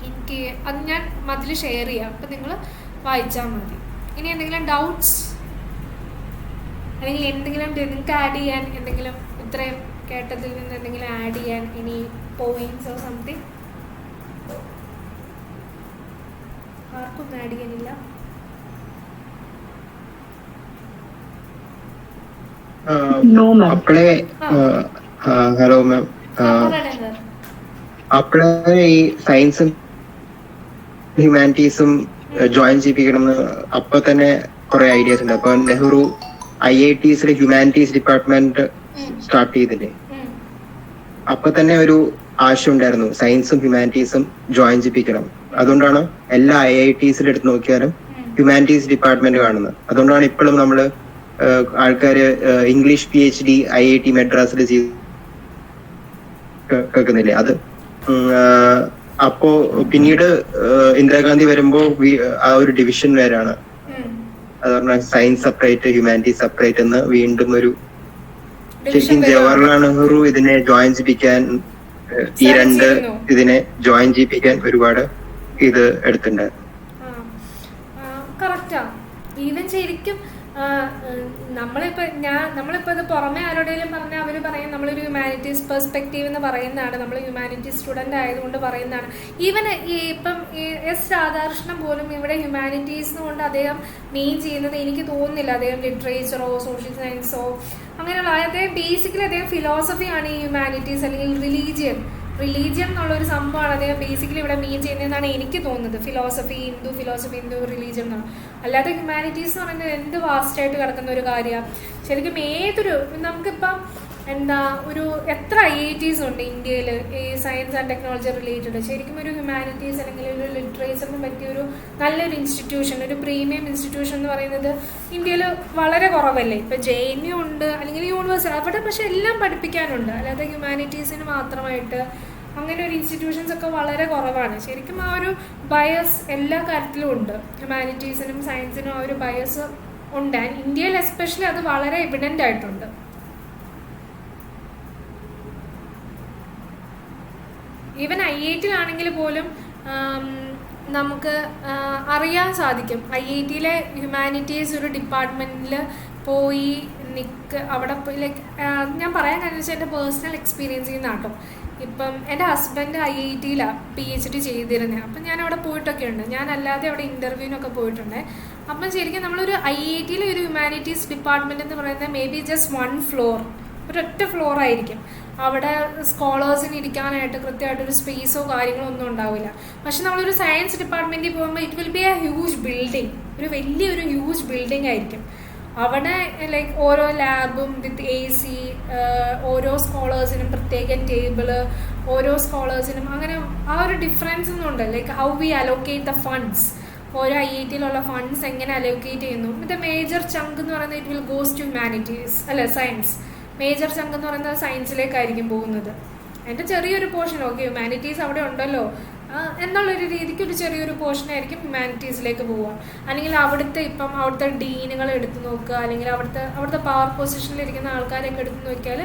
എനിക്ക് അത് ഞാൻ അതിൽ ഷെയർ ചെയ്യാം, അപ്പം നിങ്ങൾ വായിച്ചാൽ മതി. ഇനി എന്തെങ്കിലും ഡൗട്ട്സ് അല്ലെങ്കിൽ എന്തെങ്കിലും നിങ്ങൾക്ക് ആഡ് ചെയ്യാൻ, എന്തെങ്കിലും ഇത്രയും കേട്ടതിൽ നിന്ന് എന്തെങ്കിലും ആഡ് ചെയ്യാൻ, ഇനി പോയിന്റ്സ് ഓർ സംതിങ്? ആർക്കൊന്നും ആഡ് ചെയ്യാനില്ല? ഹലോ മാം, അപ്പോഴേ ഈ സയൻസും ഹ്യൂമാനിറ്റീസും ജോയിൻ ചെയ്യിപ്പിക്കണമെന്ന് അപ്പൊ തന്നെ കുറെ ഐഡിയാസ് ഉണ്ട്. അപ്പൊ Nehru IITs humanities department start ചെയ്തില്ലേ, അപ്പൊ തന്നെ ഒരു ആശയം ഉണ്ടായിരുന്നു സയൻസും ഹ്യൂമാനിറ്റീസും ജോയിൻ ചെയ്യിപ്പിക്കണം. അതുകൊണ്ടാണ് എല്ലാ IITs എടുത്ത് നോക്കിയാലും ഹ്യൂമാനിറ്റീസ് ഡിപ്പാർട്ട്മെന്റ് കാണുന്നത്. അതുകൊണ്ടാണ് ഇപ്പോഴും നമ്മള് ആൾക്കാര് ഇംഗ്ലീഷ് PhD IIT മദ്രാസിൽ കേൾക്കുന്നില്ലേ അത്. അപ്പോ പിന്നീട് ഇന്ദിരാഗാന്ധി വരുമ്പോ ആ ഒരു ഡിവിഷൻ വരാണ്. അത് പറഞ്ഞാൽ സയൻസ് സെപ്പറേറ്റ് ഹ്യൂമാനിറ്റീസ് സെപ്പറേറ്റ് എന്ന് വീണ്ടും ഒരു ശരിക്കും ജവഹർലാൽ നെഹ്റു ഇതിനെ ജോയിൻ ചെയ്യിപ്പിക്കാൻ ഈ രണ്ട് ഇതിനെ ജോയിൻ ചെയ്യിപ്പിക്കാൻ ഒരുപാട് ഇത് എടുത്തിട്ടുണ്ടായിരുന്നു. കറക്റ്റാ. ഈവൻ ശരിക്കും നമ്മളിപ്പോൾ ഇത് പുറമെ ആരോടെങ്കിലും പറഞ്ഞാൽ അവർ പറയും നമ്മളൊരു ഹ്യൂമാനിറ്റീസ് പെർസ്പെക്റ്റീവ് എന്ന് പറയുന്നതാണ്, നമ്മൾ ഹ്യൂമാനിറ്റീസ് സ്റ്റുഡൻ്റ് ആയതുകൊണ്ട് പറയുന്നതാണ്. ഈവൻ ഇപ്പം S രാധാകൃഷ്ണൻ പോലും ഇവിടെ ഹ്യൂമാനിറ്റീസ് കൊണ്ട് അദ്ദേഹം മെയിൻ ചെയ്യുന്നത് എനിക്ക് തോന്നുന്നില്ല. അദ്ദേഹം ലിറ്ററേച്ചറോ സോഷ്യൽ സയൻസോ അങ്ങനെയുള്ള, അദ്ദേഹം ബേസിക്കലി അദ്ദേഹം ഫിലോസഫിയാണ് ഈ ഹ്യൂമാനിറ്റീസ് അല്ലെങ്കിൽ റിലീജിയൻ എന്നുള്ളൊരു സംഭവമാണ് അദ്ദേഹം ബേസിക്കലി ഇവിടെ മീൻ ചെയ്യുന്നതെന്നാണ് എനിക്ക് തോന്നുന്നത്. ഫിലോസഫി ഹിന്ദു റിലീജിയൻ എന്നാണ്. അല്ലാതെ ഹ്യൂമാനിറ്റീസ് എന്ന് പറയുന്നത് എന്ത് വാസ്റ്റായിട്ട് കിടക്കുന്ന ഒരു കാര്യമാണ്. ശരിക്കും ഏതൊരു നമുക്കിപ്പം എന്താ ഒരു എത്ര IITs ഉണ്ട് ഇന്ത്യയിൽ ഈ സയൻസ് ആൻഡ് ടെക്നോളജി റിലേറ്റഡ്. ശരിക്കും ഒരു ഹ്യൂമാനിറ്റീസ് അല്ലെങ്കിൽ ഒരു ലിറ്ററേച്ചറിന് പറ്റിയ ഒരു നല്ലൊരു ഇൻസ്റ്റിറ്റ്യൂഷൻ, ഒരു പ്രീമിയം ഇൻസ്റ്റിറ്റ്യൂഷൻ എന്ന് പറയുന്നത് ഇന്ത്യയിൽ വളരെ കുറവല്ലേ. ഇപ്പം JNU ഉണ്ട്, അല്ലെങ്കിൽ യൂണിവേഴ്സിറ്റി, അവിടെ പക്ഷെ എല്ലാം പഠിപ്പിക്കാനുണ്ട്. അല്ലാതെ ഹ്യൂമാനിറ്റീസിന് മാത്രമായിട്ട് അങ്ങനെ ഒരു ഇൻസ്റ്റിറ്റ്യൂഷൻസ് ഒക്കെ വളരെ കുറവാണ്. ശരിക്കും ആ ഒരു ബയസ് എല്ലാ കാര്യത്തിലും ഉണ്ട്. ഹ്യൂമാനിറ്റീസിനും സയൻസിനും ആ ഒരു ബയസ് ഉണ്ട്. ആൻഡ് ഇന്ത്യയിൽ എസ്പെഷ്യലി അത് വളരെ എവിഡൻ്റ് ആയിട്ടുണ്ട്. ഈവൻ IIT-ലാണെങ്കിൽ പോലും നമുക്ക് അറിയാൻ സാധിക്കും. IIT-ലെ ഹ്യൂമാനിറ്റീസ് ഒരു ഡിപ്പാർട്ട്മെൻറ്റിൽ പോയി അവിടെ പോയി ലൈക്ക് ഞാൻ പറയാൻ കാരണം വെച്ചാൽ എൻ്റെ പേഴ്സണൽ എക്സ്പീരിയൻസിൽ നിന്നാട്ടോ. ഇപ്പം എൻ്റെ ഹസ്ബൻഡ് IIT-ലാണ് PhD ചെയ്തിരുന്നത്. അപ്പം ഞാൻ അവിടെ പോയിട്ടൊക്കെ ഉണ്ട്. ഞാൻ അല്ലാതെ അവിടെ ഇൻ്റർവ്യൂവിനൊക്കെ പോയിട്ടുണ്ട്. അപ്പം ശരിക്കും നമ്മളൊരു IIT-ലെ ഒരു ഹ്യൂമാനിറ്റീസ് ഡിപ്പാർട്ട്മെൻറ്റ് എന്ന് പറയുന്നത് മേ ബി ജസ്റ്റ് 1 ഫ്ലോർ, ഒരൊറ്റ ഫ്ലോർ ആയിരിക്കും. അവിടെ സ്കോളേഴ്സിന് ഇരിക്കാനായിട്ട് കൃത്യമായിട്ടൊരു സ്പേസോ കാര്യങ്ങളോ ഒന്നും ഉണ്ടാവില്ല. പക്ഷെ നമ്മളൊരു സയൻസ് ഡിപ്പാർട്ട്മെൻറ്റിൽ പോകുമ്പോൾ it will be A huge building, ഒരു വലിയൊരു ഹ്യൂജ് ബിൽഡിംഗ് ആയിരിക്കും. അവിടെ ലൈക്ക് ഓരോ ലാബും വിത്ത് AC, ഓരോ സ്കോളേഴ്സിനും പ്രത്യേക ടേബിള്, ഓരോ സ്കോളേഴ്സിനും അങ്ങനെ ആ ഒരു ഡിഫറൻസ് ഒന്നുണ്ട്. Like how we allocate the funds, ഓരോ IIT-ലുള്ള ഫണ്ട്സ് എങ്ങനെ അലോക്കേറ്റ് ചെയ്യുന്നു. വിത്ത് മേജർ ചങ്ക് എന്ന് പറയുന്നത് it will goes to humanities, അല്ല സയൻസ്. മേജർ ചങ്ക് എന്ന് പറയുന്നത് സയൻസിലേക്കായിരിക്കും പോകുന്നത്. എൻ്റെ ചെറിയൊരു പോർഷൻ ഓക്കെ ഹ്യൂമാനിറ്റീസ് അവിടെ ഉണ്ടല്ലോ എന്നുള്ളൊരു രീതിക്ക് ഒരു ചെറിയൊരു പോർഷനായിരിക്കും ഹ്യൂമാനിറ്റീസിലേക്ക് പോവുക. അല്ലെങ്കിൽ അവിടുത്തെ ഡീനുകൾ എടുത്തു നോക്കുക, അല്ലെങ്കിൽ അവിടുത്തെ പവർ പൊസിഷനിലിരിക്കുന്ന ആൾക്കാരൊക്കെ എടുത്തു നോക്കിയാൽ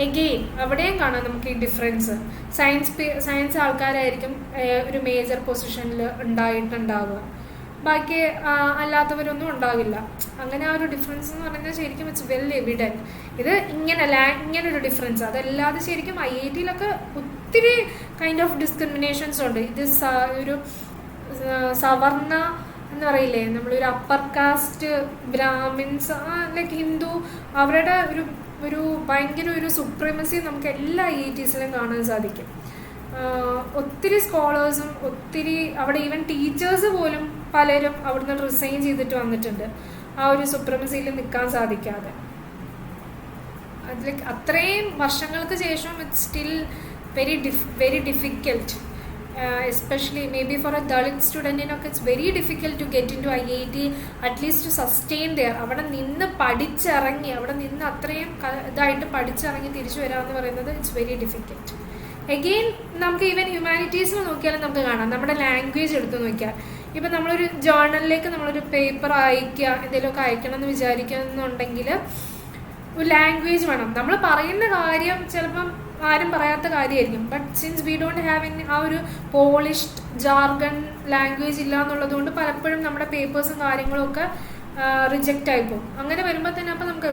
എഗെയിൻ അവിടെയും കാണാം നമുക്ക് ഈ ഡിഫറൻസ്. സയൻസ് ആൾക്കാരായിരിക്കും ഒരു മേജർ പൊസിഷനിൽ ഉണ്ടാവുക, ബാക്കി അല്ലാത്തവരൊന്നും ഉണ്ടാവില്ല. അങ്ങനെ ആ ഒരു ഡിഫറൻസ് എന്ന് പറയുന്നത് ശരിക്കും ഇറ്റ്സ് വെൽ എവിഡൻറ്റ്. ഇത് ഇങ്ങനൊരു ഡിഫറൻസ്. അതല്ലാതെ ശരിക്കും IIT-ലൊക്കെ ഒത്തിരി കൈൻഡ് ഓഫ് ഡിസ്ക്രിമിനേഷൻസ് ഉണ്ട്. ഇത് ഒരു സവർണ എന്ന് പറയില്ലേ, നമ്മളൊരു upper cast Brahmins like Hindu, അവരുടെ ഒരു ഭയങ്കര ഒരു സുപ്രീമസി നമുക്ക് എല്ലാ IITs-ലും കാണാൻ സാധിക്കും. ഒത്തിരി സ്കോളേഴ്സും ഒത്തിരി അവിടെ ഈവൻ ടീച്ചേഴ്സ് പോലും പലരും അവിടുന്ന് റിസൈൻ ചെയ്തിട്ട് വന്നിട്ടുണ്ട്, ആ ഒരു സുപ്രീമസിയിൽ നിൽക്കാൻ സാധിക്കാതെ. അതിൽ അത്രയും വർഷങ്ങൾക്ക് ശേഷം it's still very difficult, especially may be for a Dalit സ്റ്റുഡൻറ്റിനൊക്കെ it's very difficult to get in to IIT, at least to sustain there. അവിടെ നിന്ന് പഠിച്ചിറങ്ങി, അവിടെ നിന്ന് അത്രയും ഇതായിട്ട് പഠിച്ചിറങ്ങി തിരിച്ചു വരാമെന്ന് പറയുന്നത് ഇറ്റ്സ് വെരി ഡിഫിക്കൽട്ട്. എഗെയിൻ നമുക്ക് ഈവൻ ഹ്യൂമാനിറ്റീസിൽ നോക്കിയാലും നമുക്ക് കാണാം. നമ്മുടെ ലാംഗ്വേജ് എടുത്ത് നോക്കിയാൽ ഇപ്പം നമ്മളൊരു ജേർണലിലേക്ക് നമ്മളൊരു പേപ്പർ അയക്കുക, എന്തെങ്കിലുമൊക്കെ അയക്കണം എന്ന് വിചാരിക്കുന്നുണ്ടെങ്കിൽ ഒരു ലാംഗ്വേജ് വേണം. നമ്മൾ പറയുന്ന കാര്യം ചിലപ്പം ആരും പറയാത്ത കാര്യമായിരിക്കും. But since we don't have ആ ഒരു പോളിഷ്ഡ് ജാർഗൺ ലാംഗ്വേജ് ഇല്ല എന്നുള്ളത് കൊണ്ട് പലപ്പോഴും നമ്മുടെ പേപ്പേഴ്സും കാര്യങ്ങളും ഒക്കെ റിജക്റ്റ് ആയിപ്പോകും. അങ്ങനെ വരുമ്പോൾ തന്നെ അപ്പം നമുക്ക്